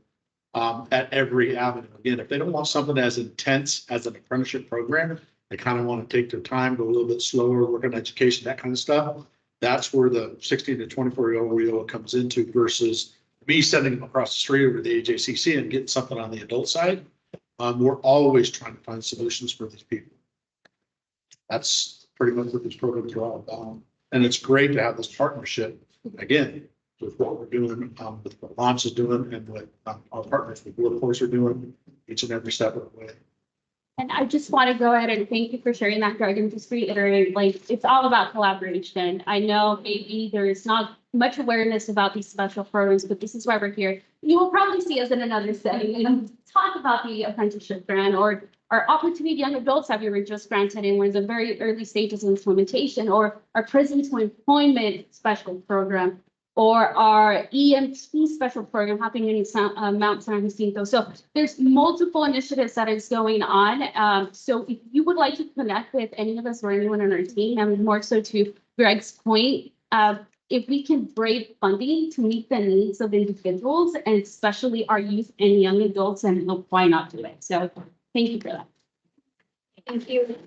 A: at every avenue. Again, if they don't want something as intense as an apprenticeship program, they kind of want to take their time, go a little bit slower, work on education, that kind of stuff. That's where the 16 to 24-year-old WIOA comes into versus me sending them across the street over to the AJCC and getting something on the adult side. We're always trying to find solutions for these people. That's pretty much what these programs are all about. And it's great to have this partnership, again, with what we're doing, with what Launch is doing and what our partners with Workforce are doing each and every step of the way.
M: And I just want to go ahead and thank you for sharing that, Greg, and just reiterate, like, it's all about collaboration. I know maybe there's not much awareness about these special programs, but this is why we're here. You will probably see us in another setting and talk about the apprenticeship grant or our Opportunity Young Adults that we were just granted and we're in the very early stages of implementation, or our Prison to Employment special program, or our EMT special program happening in Mount San Jacinto. So there's multiple initiatives that is going on. So if you would like to connect with any of us or anyone on our team, and more so to Greg's point, if we can brave funding to meet the needs of individuals and especially our youth and young adults, and why not do it? So thank you for that.
B: Thank you.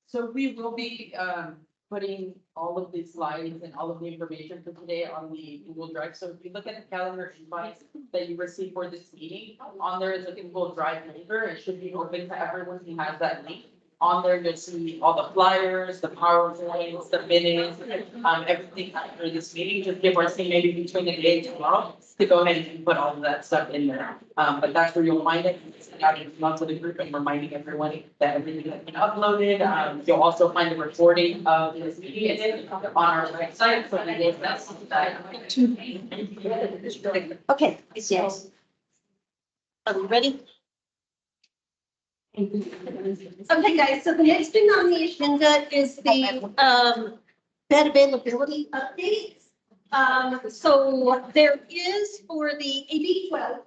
E: So we will be putting all of these slides and all of the information for today on the Google Drive. So if you look at the calendar invites that you received for this meeting, on there is a Google Drive folder. It should be open to everyone who has that link. On there, you'll see all the flyers, the PowerPoints, the minutes, everything after this meeting. Just give our team maybe between the day and tomorrow to go ahead and put all of that stuff in there. But that's where you'll find it. Out to the group and reminding everyone that everything has been uploaded. You'll also find a recording of this meeting on our website. So
B: Okay, yes. Are we ready? Okay, guys, so the next thing on the agenda is the bed availability updates. So there is for the AB 12,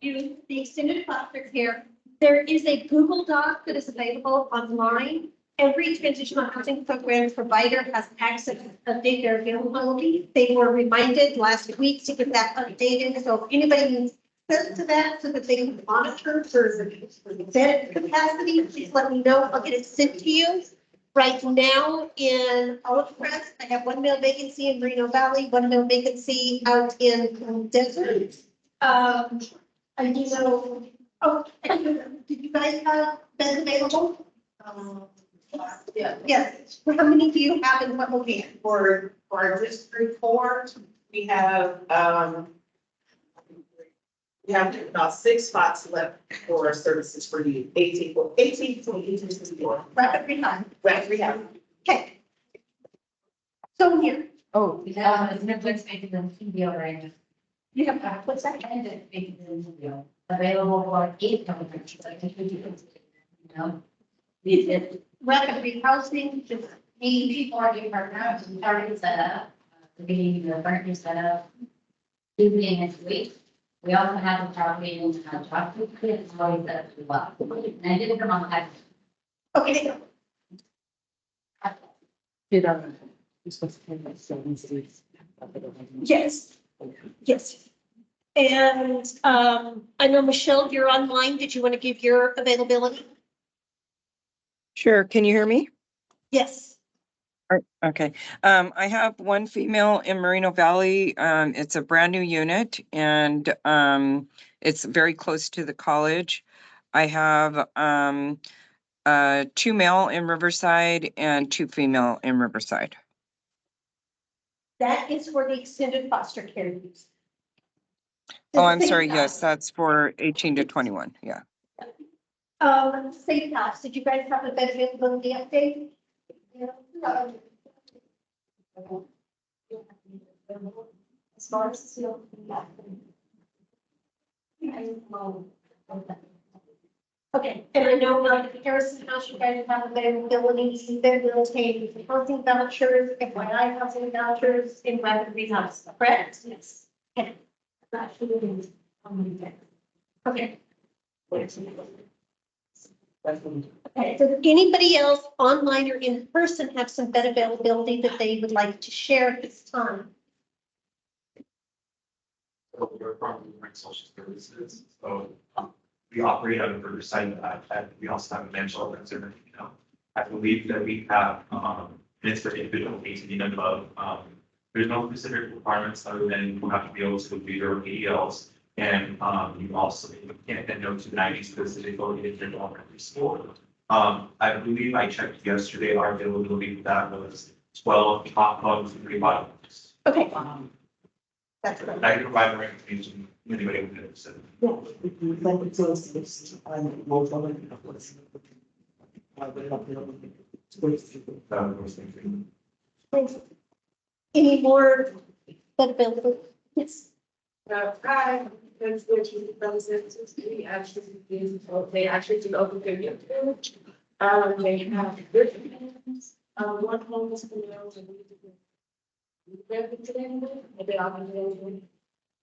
B: the extended foster care, there is a Google Doc that is available online. Every transitional housing program provider has access to update their availability. They were reminded last week to get that updated. So if anybody needs access to that so that they can monitor for bed capacity, please let me know. I'll get it sent to you. Right now in Olive Crest, I have 1 male vacancy in Moreno Valley, 1 male vacancy out in Desert. I do know, did you guys have beds available?
F: Yeah.
B: Yes. How many do you have in what location?
F: For our District 4, we have about 6 spots left for services for the 18 to 24.
B: Rapid rehab.
F: Rapid rehab.
B: Okay. So here,
L: Oh, yeah, it's not what's making them TBO right now.
B: you have, what's that?
L: And it's making them TBO. Available for 8 companies, like, you know?
B: Rapid rehousing, just
L: Need people are being partners, we already set up, the beginning of the partner set up. Evening next week. We also have a property in talk to kids, always set up as well. And I did them on that.
B: okay. Yes. Yes. And I know, Michelle, you're online. Did you want to give your availability?
O: Sure. Can you hear me?
B: Yes.
O: Okay. I have 1 female in Moreno Valley. It's a brand new unit and it's very close to the college. I have 2 male in Riverside and 2 female in Riverside.
B: That is for the extended foster care use.
O: Oh, I'm sorry. Yes, that's for 18 to 21. Yeah.
B: Safe House, did you guys have a bed availability update? As far as okay, and I know like the Harrison House, you guys have availability, they're going to take housing vouchers, FYI housing vouchers in rapid rehab, correct? Yes. Okay. Okay. Okay, does anybody else online or in person have some bed availability that they would like to share at this time?
G: So we're from different social services, so we operate out of Riverside, and we also have a mental health center, you know. I believe that we have, and it's for individual 18 and above, there's no specific requirements other than you have to be able to do your ADLs. And, you also can't get no to 90 specifically in your elementary school. I believe I checked yesterday, our availability for that was 12 top hugs and 3 bottom hugs.
B: Okay. That's good.
G: I can provide more information to anybody who knows.
B: Any more bed availability? Yes.
L: Hi, that's what you we actually they actually do open video. They have different one home is for males and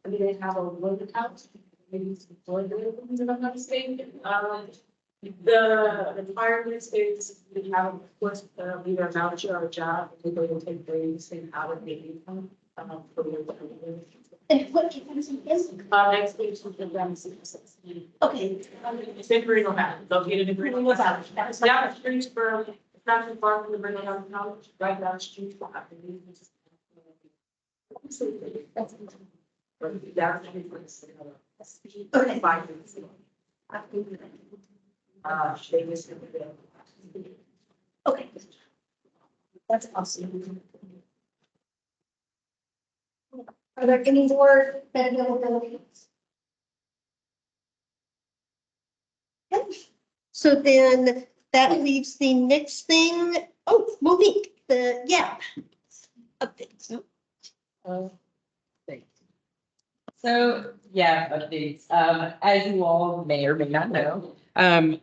L: they have a wood house, maybe some floor rooms, if I'm not mistaken. The requirements is we have, of course, either a voucher or a job, if they will take breaks and out of the income. For their
B: And what is it?
L: next week, something around 6.
B: Okay.
L: It's in Marino Valley, located in Marino Valley. That's down the street for, it's not too far from the Marino Valley College, right down the street. I believe it's- That's- down the street, it's,
B: Okay.
L: 5 minutes. They was in the-
B: Okay.
L: That's awesome.
B: Are there any more bed availabilities? Okay. So then that leaves the next thing, Monique, the YAP updates.
E: So, yeah, updates. As you all may or may not know,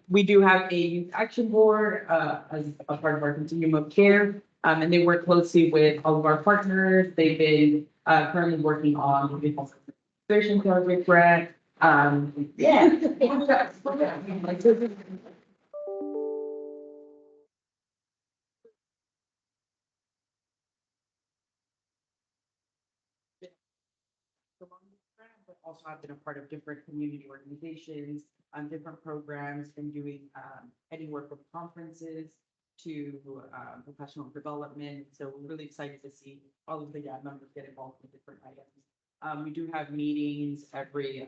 E: we do have a youth action board, as a part of our continuum of care. And they work closely with all of our partners. They've been, currently working on the conservation project grant. Yeah. But also I've been a part of different community organizations, different programs, been doing, anywhere from conferences to, professional development. So we're really excited to see all of the members get involved in different items. We do have meetings every,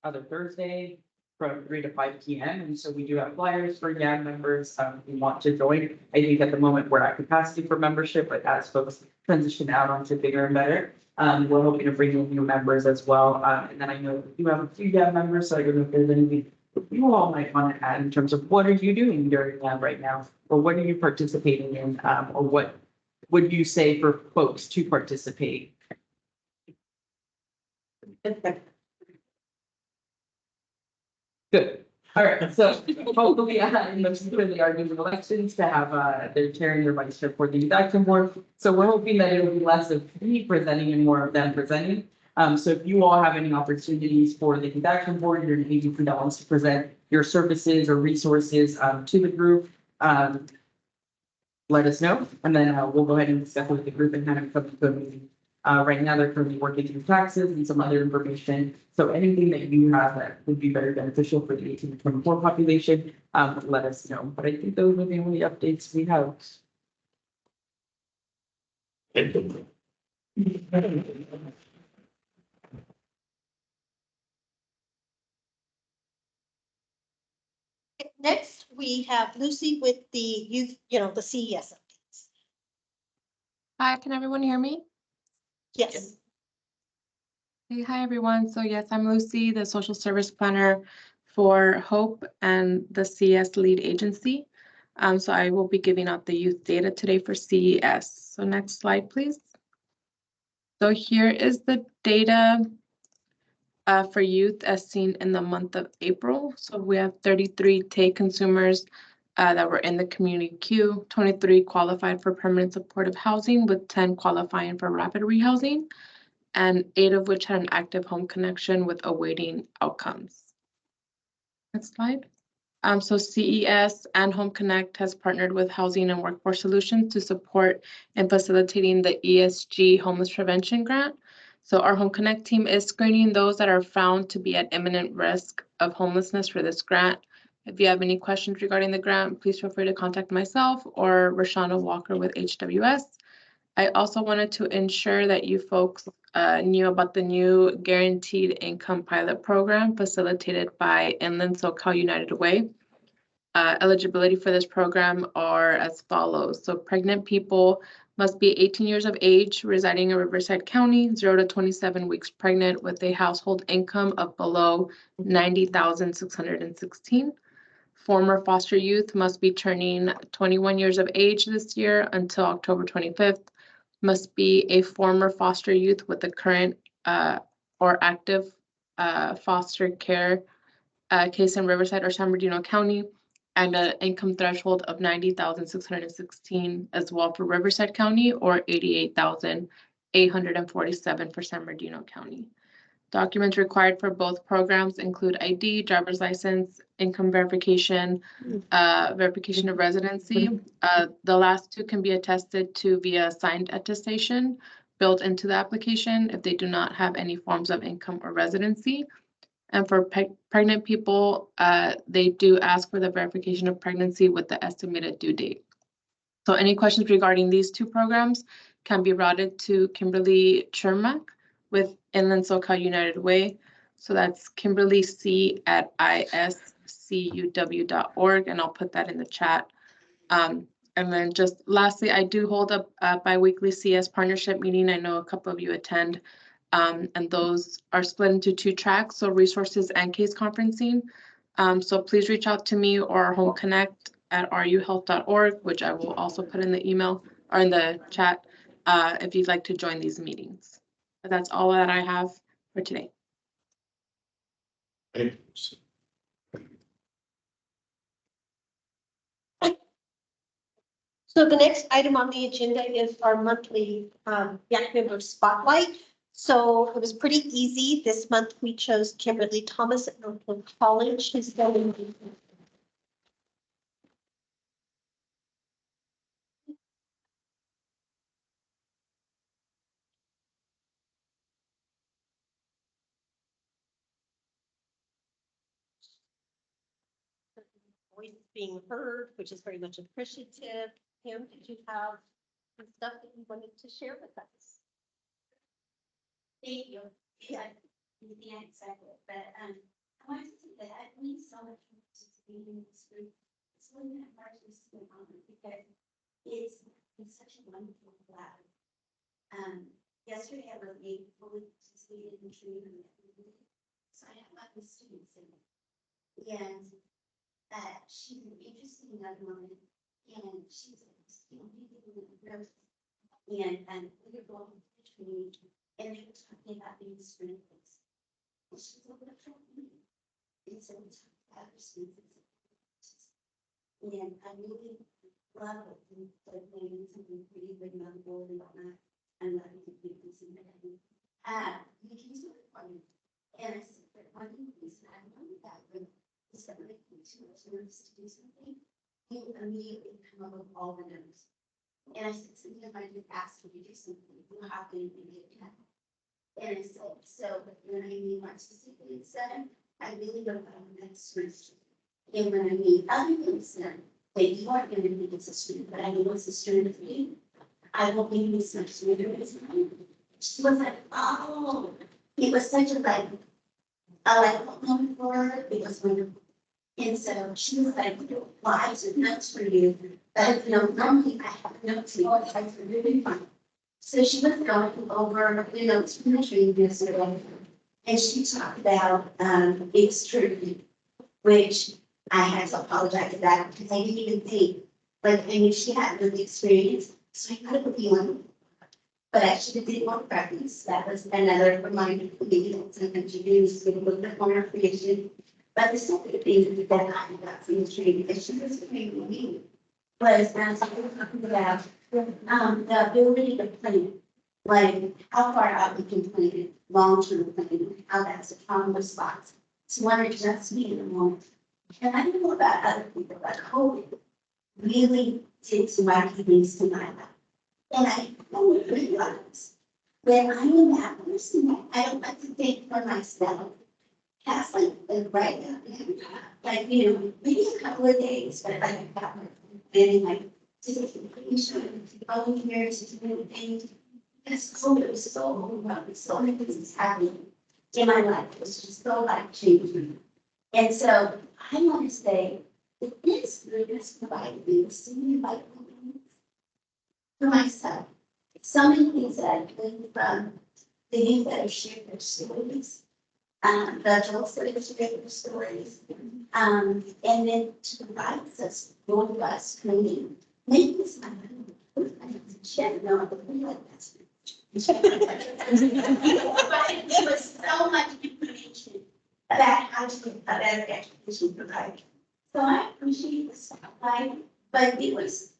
E: other Thursday from 3 to 5 p.m. And so we do have flyers for members, who want to join. I think at the moment we're at capacity for membership, but as folks transition out onto bigger and better, we're hoping to bring in new members as well. And then I know you have a few members, so I don't know if there's anything you all might want to add in terms of what are you doing during that right now? Or what are you participating in? Or what would you say for folks to participate? Good. All right, so hopefully, in the future, they are doing elections to have, their chair and their vice chair for the youth action board. So we're hoping that it'll be less of me presenting and more of them presenting. So if you all have any opportunities for the youth action board, you're an agency that wants to present your services or resources, to the group, let us know, and then, we'll go ahead and discuss with the group and kind of come to a meeting. Right now, they're currently working through taxes and some other information. So anything that you have that would be very beneficial for the 18 to 24 population, let us know. But I think those are the only updates we have.
B: Next, we have Lucy with the youth, the CES updates.
P: Hi, can everyone hear me?
B: Yes.
P: Hey, hi, everyone. So yes, I'm Lucy, the social service planner for HOPE and the CES lead agency. So I will be giving out the youth data today for CES. So next slide, please. So here is the data for youth as seen in the month of April. So we have 33 TAY consumers that were in the community queue, 23 qualified for permanent supportive housing with 10 qualifying for rapid rehousing, and 8 of which had an active home connection with awaiting outcomes. Next slide. So CES and Home Connect has partnered with Housing and Workforce Solutions to support and facilitating the ESG Homeless Prevention Grant. So our Home Connect team is screening those that are found to be at imminent risk of homelessness for this grant. If you have any questions regarding the grant, please feel free to contact myself or Rashana Walker with HWS. I also wanted to ensure that you folks knew about the new Guaranteed Income Pilot Program facilitated by Inland SoCal United Way. Eligibility for this program are as follows. So pregnant people must be 18 years of age, residing in Riverside County, 0 to 27 weeks pregnant with a household income of below $90,616. Former foster youth must be turning 21 years of age this year until October 25th. Must be a former foster youth with a current or active foster care case in Riverside or San Bernardino County, and an income threshold of $90,616 as well for Riverside County or $88,847 for San Bernardino County. Documents required for both programs include ID, driver's license, income verification, verification of residency. The last two can be attested to via signed attestation built into the application if they do not have any forms of income or residency. And for pregnant people, they do ask for the verification of pregnancy with the estimated due date. So any questions regarding these two programs can be routed to Kimberly Chermak with Inland SoCal United Way. So that's Kimberly C at iscuw.org, and I'll put that in the chat. And then just lastly, I do hold a bi-weekly CS partnership meeting. I know a couple of you attend. And those are split into two tracks, so resources and case conferencing. So please reach out to me or Home Connect at ruhealth.org, which I will also put in the email or in the chat if you'd like to join these meetings. But that's all that I have for today.
B: So the next item on the agenda is our monthly YAC member spotlight. So it was pretty easy. This month we chose Kimberly Thomas at Northland College, who's going voice being heard, which is very much appreciative. Kim, did you have some stuff that you wanted to share with us?
Q: Thank you. Yeah, exactly. But I wanted to say that I need so much participating in this group. It's really not hard to see on it because it's such a wonderful lab. Yesterday I was able to participate in the training. So I have my students in it. And she's an interesting young woman, and she's the only people in the group. And we were going to the training. And they were talking about being students. And she's like, what from me? And so we talked about her students. And I really love it. And like maybe something pretty big on the board and whatnot. I'm not even thinking something like that. You can do it for me. And I said, but one of the reasons I know that is that when I came to nerves to do something, you immediately come up with all the notes. And I said, something if I did ask you to do something, you know, how can you make it happen? And I said, so when I meet my specifically said, I really don't have an experience. And when I meet other things then, that you aren't going to think it's a student, but I know it's a student for you, I won't be this much student as mine. She was like, oh, it was such a like moment for her. It was wonderful. And so she was like, well, I took notes for you, but normally I have notes in all types of really fun. So she was going over the notes from the training yesterday, and she talked about extrusion, which I had to apologize about because I didn't even think, like, I mean, she had no experience, so I got it with you. But I actually didn't want to practice. That was another reminder for me that sometimes you do to get a little bit more information. But the second thing that I got from the training that she was training with me was as we were talking about the ability to plan, like how far out we can plan, long-term planning, how that's a trauma response. So when it just be in the moment, And I don't know about other people, but COVID really did some wacky things to my life. And I don't realize when I am that person, I don't like to think for myself. Past like right now, like, you know, maybe a couple of days, but like I got my getting like certification, going here to do things. Because COVID was so overwhelming, so many things is happening in my life. It was just so life changing. And so I want to say that this group has provided me with so many vital things for myself. So many things that I've learned from the youth that have shared their stories, the adults that have shared their stories, and then to provide us robust training. Make this my home. Share no, I don't like that. But it was so much information about how to get a better education provider. So I appreciate the spotlight, but it was,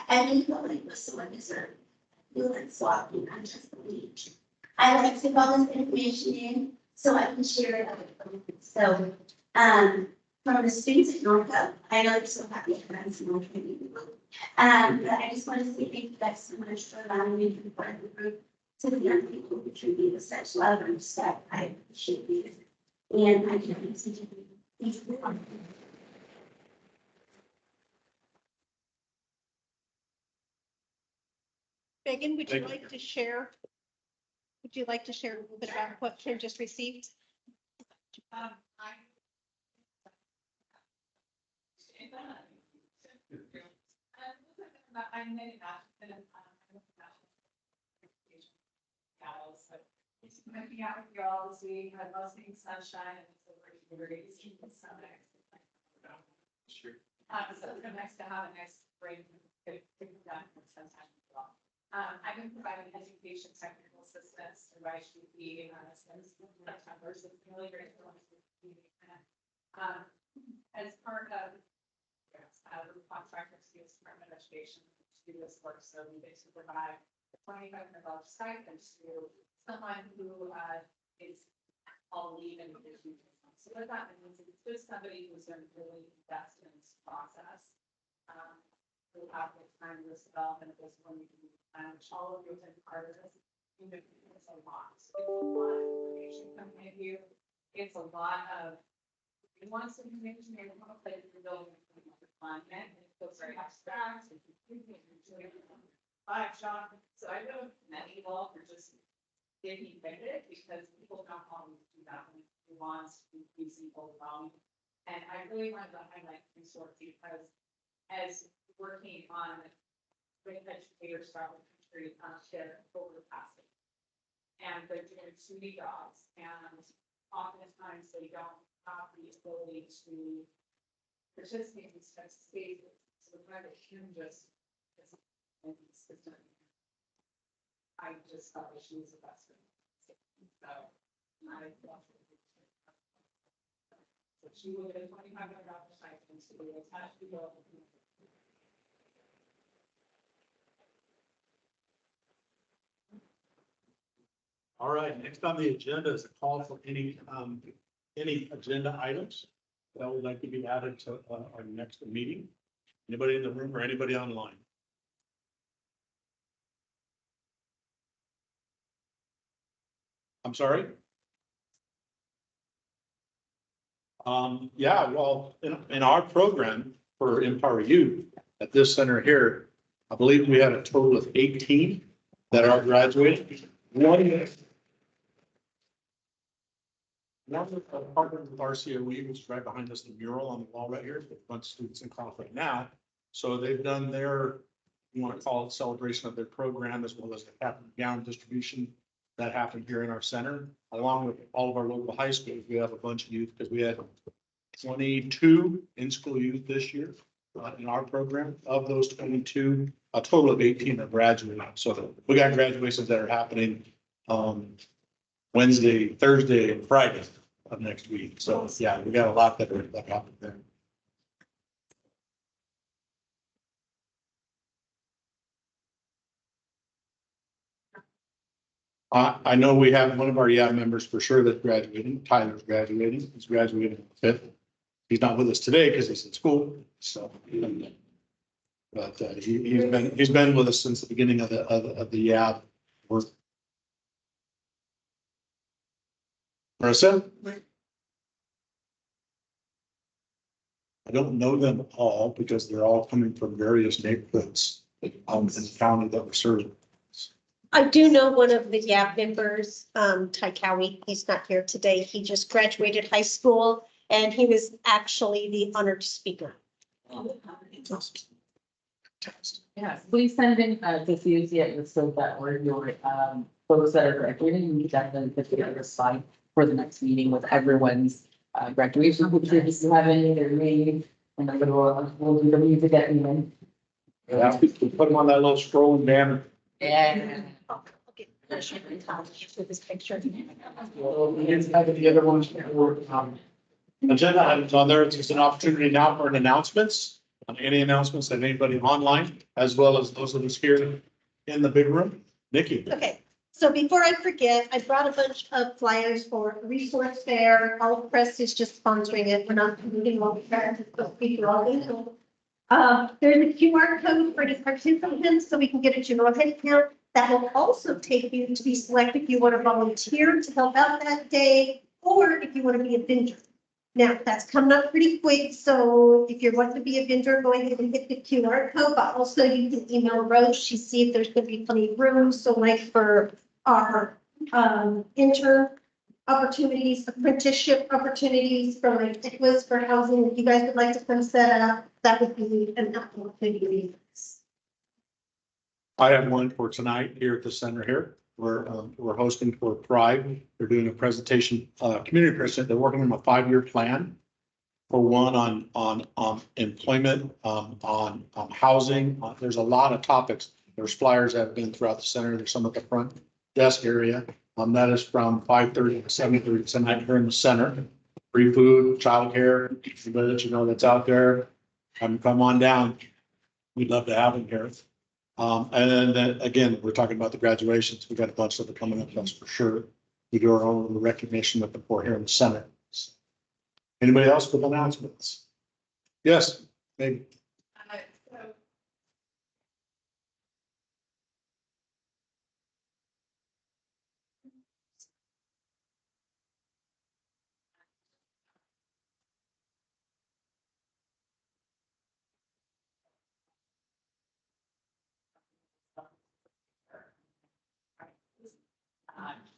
Q: I didn't feel like it was so undeserved. I feel like swapping, I'm just a leech. I like to call this information in so I can share it with them. So, from the students at Norfolk, I know they're so happy to have some more training. But I just want to say thank you guys so much for allowing me to be part of the group. To the young people who treat me with such love and respect, I appreciate you. And I can't listen to you. Thank you.
B: Megan, would you
A: Thank you.
B: like to share? Would you like to share a little bit about what you just received?
R: It's gonna be out with you all this week, had mostly sunshine and it's over 80 degrees in the summer.
G: Sure.
R: So it's nice to have a nice break. Done sometime as well. I've been providing education technical assistance to YGP since September, so it's really great to work with the as part of the contract with the Department of Education to do this work, so we basically provide $2,500 stipend to someone who is all leave in the future. So what that means is it's just somebody who's going to really invest in this process. Who have the time of this development of this one, which all of you have been part of this. It's a lot. So it's a lot of information coming at you. It's a lot of nuanced information. You're going to play with your building content, and it feels very abstract. And you're doing 5 shot. So I know many of all are just getting it because people don't always do that when it wants to be simple wrong. And I really wanted to highlight resource because as working on with educators throughout the country share over passing. And they're doing 2D jobs and oftentimes they don't have the ability to participate in such spaces. So the private can just I just thought that she was the best one. So I love her. So she will get $2,500 stipend to be attached to the
A: All right, next on the agenda is a call for any agenda items that would like to be added to our next meeting. Anybody in the room or anybody online? I'm sorry? Yeah, well, in our program for Empower Youth at this center here, I believe we had a total of 18 that are graduating. One of the partners with RCOE, which is right behind us, the mural on the wall right here, with a bunch of students in class right now. So they've done their, you want to call it celebration of their program, as well as the cap and gown distribution that happened here in our center, along with all of our local high schools. We have a bunch of youth because we had 22 in-school youth this year in our program. Of those 22, a total of 18 are graduating. So we got graduations that are happening Wednesday, Thursday, and Friday of next week. So yeah, we got a lot that happened there. I know we have one of our members for sure that's graduating. Tyler's graduating. He's graduating on the 5th. He's not with us today because he's in school, so. But he's been with us since the beginning of the YAB work. Marissa? I don't know them all because they're all coming from various neighborhoods in the county that we're serving.
B: I do know one of the YAB members, Ty Cowie. He's not here today. He just graduated high school and he was actually the honored speaker.
E: Yes, please send in, to Susie at the so that or your, folks that are graduating, we can definitely put together a slide for the next meeting with everyone's, graduation pictures, you have any, their name, and then we'll do the music at the end.
A: Yeah, we put them on that little scrolling banner.
E: Yeah.
B: With this picture.
A: The other ones, agenda items on there, it's just an opportunity now for announcements. Any announcements that anybody online, as well as those of us here in the big room. Nikki.
B: Okay, so before I forget, I brought a bunch of flyers for resource fair. All Press is just sponsoring it. We're not promoting all the fair. There's a QR code for any participants, so we can get a general head count. That will also take you to be selected if you want to volunteer to help out that day, or if you want to be a vendor. Now, that's coming up pretty quick, so if you're wanting to be a vendor, go ahead and hit the QR code, but also you can email Rose, she see if there's gonna be plenty of room, so like for our intern opportunities, apprenticeship opportunities for like ICWAs for housing, if you guys would like to come set up, that would be an opportunity.
A: I have one for tonight here at the center here. We're hosting for Pride. They're doing a presentation, community presentation. They're working on a 5-year plan for one on employment, on housing. There's a lot of topics. There's flyers that have been throughout the center. There's some at the front desk area. That is from 5:30 to 7:30 tonight here in the center. Free food, childcare, everybody that you know that's out there, come on down. We'd love to have them here. And then again, we're talking about the graduations. We've got a bunch of it coming up, that's for sure. We do our own recognition of the poor here in the center. Anybody else with announcements? Yes, maybe.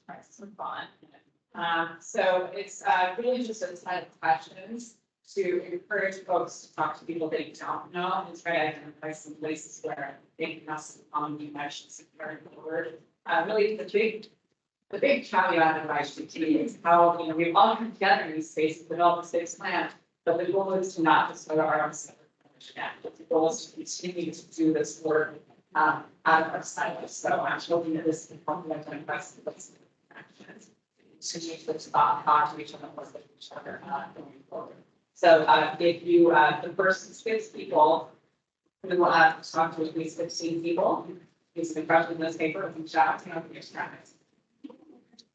R: Prices of bond. So it's really just a set of questions to encourage folks to talk to people they don't know and try to identify some places where they can have some common connections going forward. Really the big caveat of ICT is how, we all come together in these spaces, develop a space plan, but the goal is to not just go to our own center. The goal is to continue to do this work out of our silos. So I'm hoping that this can help them identify some places. To use this thought to each other, with each other going forward. So if you the first 6 people, we will talk to at least 15 people. Use the question in this paper and shout out to your strengths.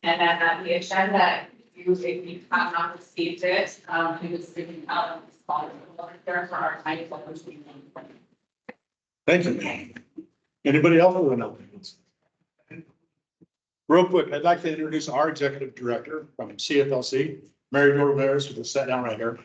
R: And then the agenda, if you have not received it, it is given out on the there for our tiny photos.
A: Thank you. Anybody else with announcements? Real quick, I'd like to introduce our executive director from CFLC, Mary Ramirez, who will sit down right here.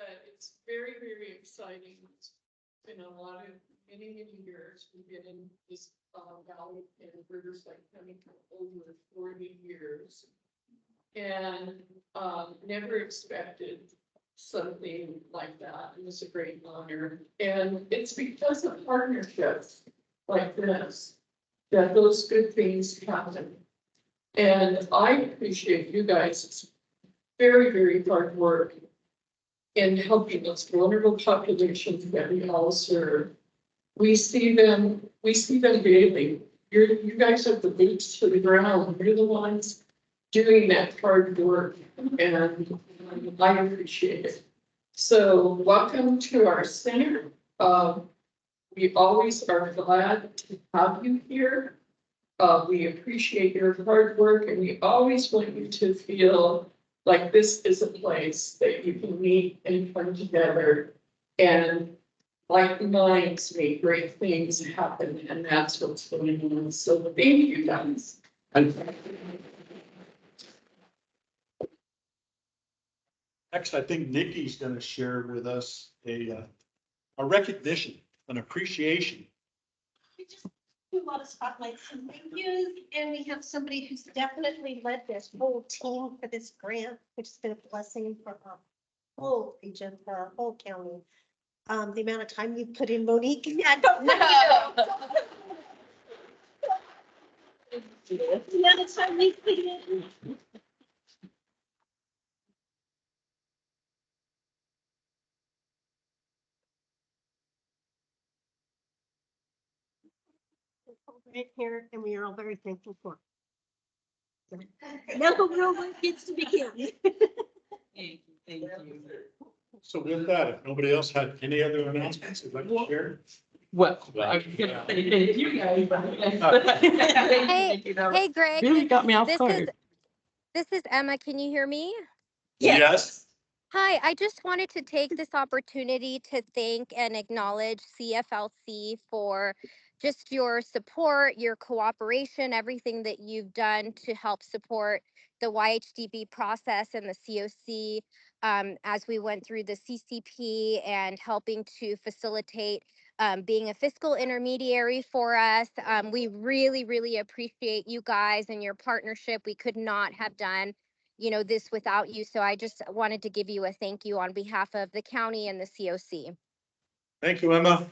S: But it's very, very exciting. It's been a lot of many years. We've been in this valley in Riverside County for over 40 years. And never expected something like that. It was a great honor. And it's because of partnerships like this that those good things happen. And I appreciate you guys' very, very hard work in helping those vulnerable populations that we all serve. We see them daily. You guys have the boots to the ground. You're the ones doing that hard work, and I appreciate it. So welcome to our center. We always are glad to have you here. We appreciate your hard work, and we always want you to feel like this is a place that you can meet and come together, and like minds make great things happen, and that's what's going on. So thank you guys.
A: Next, I think Nikki's going to share with us a recognition, an appreciation.
B: We just do a lot of spotlights and thank yous, and we have somebody who's definitely led this whole team for this grant, which has been a blessing for our whole region, for our whole county. The amount of time you put in, Monique, yeah, don't know. The amount of time we put in. Right here, and we are all very thankful for. Now the real work gets to begin.
E: Thank you.
A: So with that, if nobody else had any other announcements you'd like to share?
E: Well, I was gonna say thank you guys.
I: Hey, Greg.
E: Really got me off
I: This
E: guard.
I: This is Emma. Can you hear me?
A: Yes.
I: Hi, I just wanted to take this opportunity to thank and acknowledge CFLC for just your support, your cooperation, everything that you've done to help support the YHDB process and the COC as we went through the CCP and helping to facilitate being a fiscal intermediary for us. We really, really appreciate you guys and your partnership. We could not have done this without you. So I just wanted to give you a thank you on behalf of the county and the COC.
A: Thank you, Emma.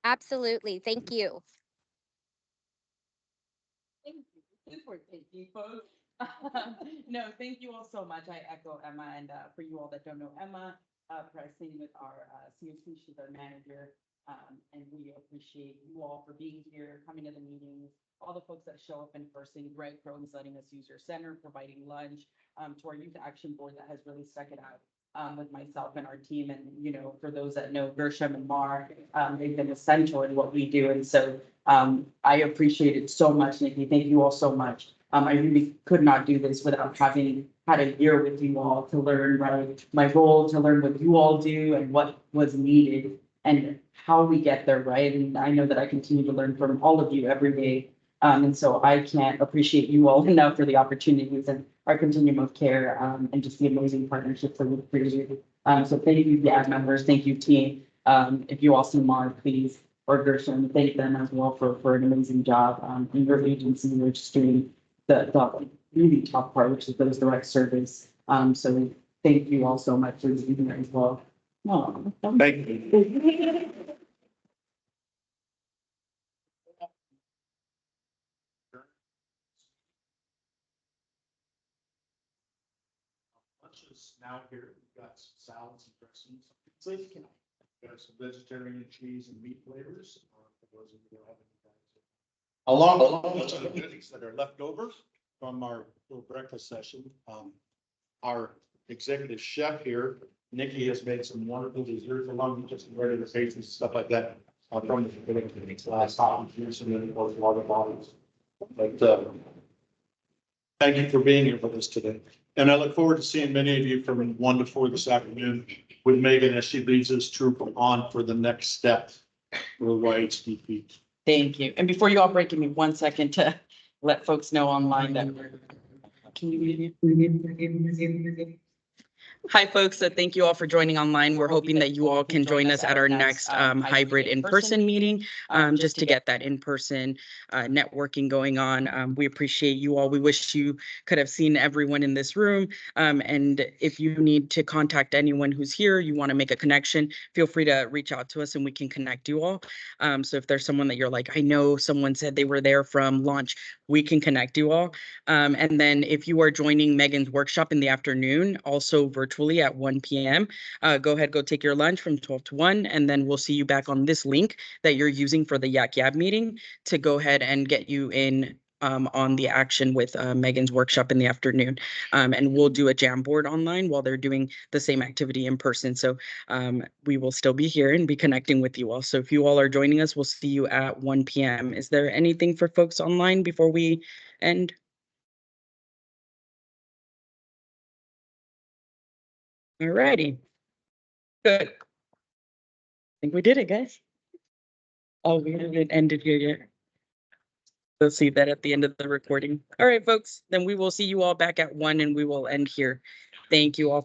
I: Absolutely. Thank you.
E: Thank you, folks. No, thank you all so much. I echo Emma, and for you all that don't know Emma, pressing with our COC, she's our manager. And we appreciate you all for being here, coming to the meetings, all the folks that show up in person. Greg Crone's letting us use your center, providing lunch to our youth action board that has really stuck it out with myself and our team. And, for those that know Gershom and Mar, they've been essential in what we do. And so I appreciate it so much, Nikki. Thank you all so much. I really could not do this without having had a year with you all to learn, my role, to learn what you all do and what was needed and how we get there, right? And I know that I continue to learn from all of you every day. And so I can't appreciate you all enough for the opportunities and our continuum of care and just the amazing partnerships that we've created. So thank you, DAD members. Thank you, team. If you all see Mar, please, or Gershom, thank them as well for an amazing job. In your agency, we're just doing the really top part, which is those direct service. So thank you all so much for being there as well. Oh,
A: thank you. Lunch is now here. We've got some salads and dressings. We've got some vegetarian cheese and meat flavors. For those of you who haven't tried it. Along with the goodies that are left over from our little breakfast session, our executive chef here, Nikki, has made some wonderful desserts along with just ready to face and stuff like that. From the last hot juice and then of course water bottles. But thank you for being here with us today. And I look forward to seeing many of you from 1 to 4 this afternoon with Megan as she leads us troop on for the next step for YHDP.
E: Thank you. And before you all break, give me 1 second to let folks know online that can you Hi, folks. Thank you all for joining online. We're hoping that you all can join us at our next hybrid in-person meeting, just to get that in-person networking going on. We appreciate you all. We wish you could have seen everyone in this room. And if you need to contact anyone who's here, you want to make a connection, feel free to reach out to us and we can connect you all. So if there's someone that you're like, I know someone said they were there from launch, we can connect you all. And then if you are joining Megan's workshop in the afternoon, also virtually at 1 p.m., go ahead, go take your lunch from 12 to 1, and then we'll see you back on this link that you're using for the Yak Yab meeting to go ahead and get you in on the action with Megan's workshop in the afternoon. And we'll do a Jamboard online while they're doing the same activity in person. So we will still be here and be connecting with you all. So if you all are joining us, we'll see you at 1 p.m. Is there anything for folks online before we end? All righty. Good. I think we did it, guys. Oh, we haven't ended here yet. We'll see that at the end of the recording. All right, folks, then we will see you all back at 1 and we will end here. Thank you all.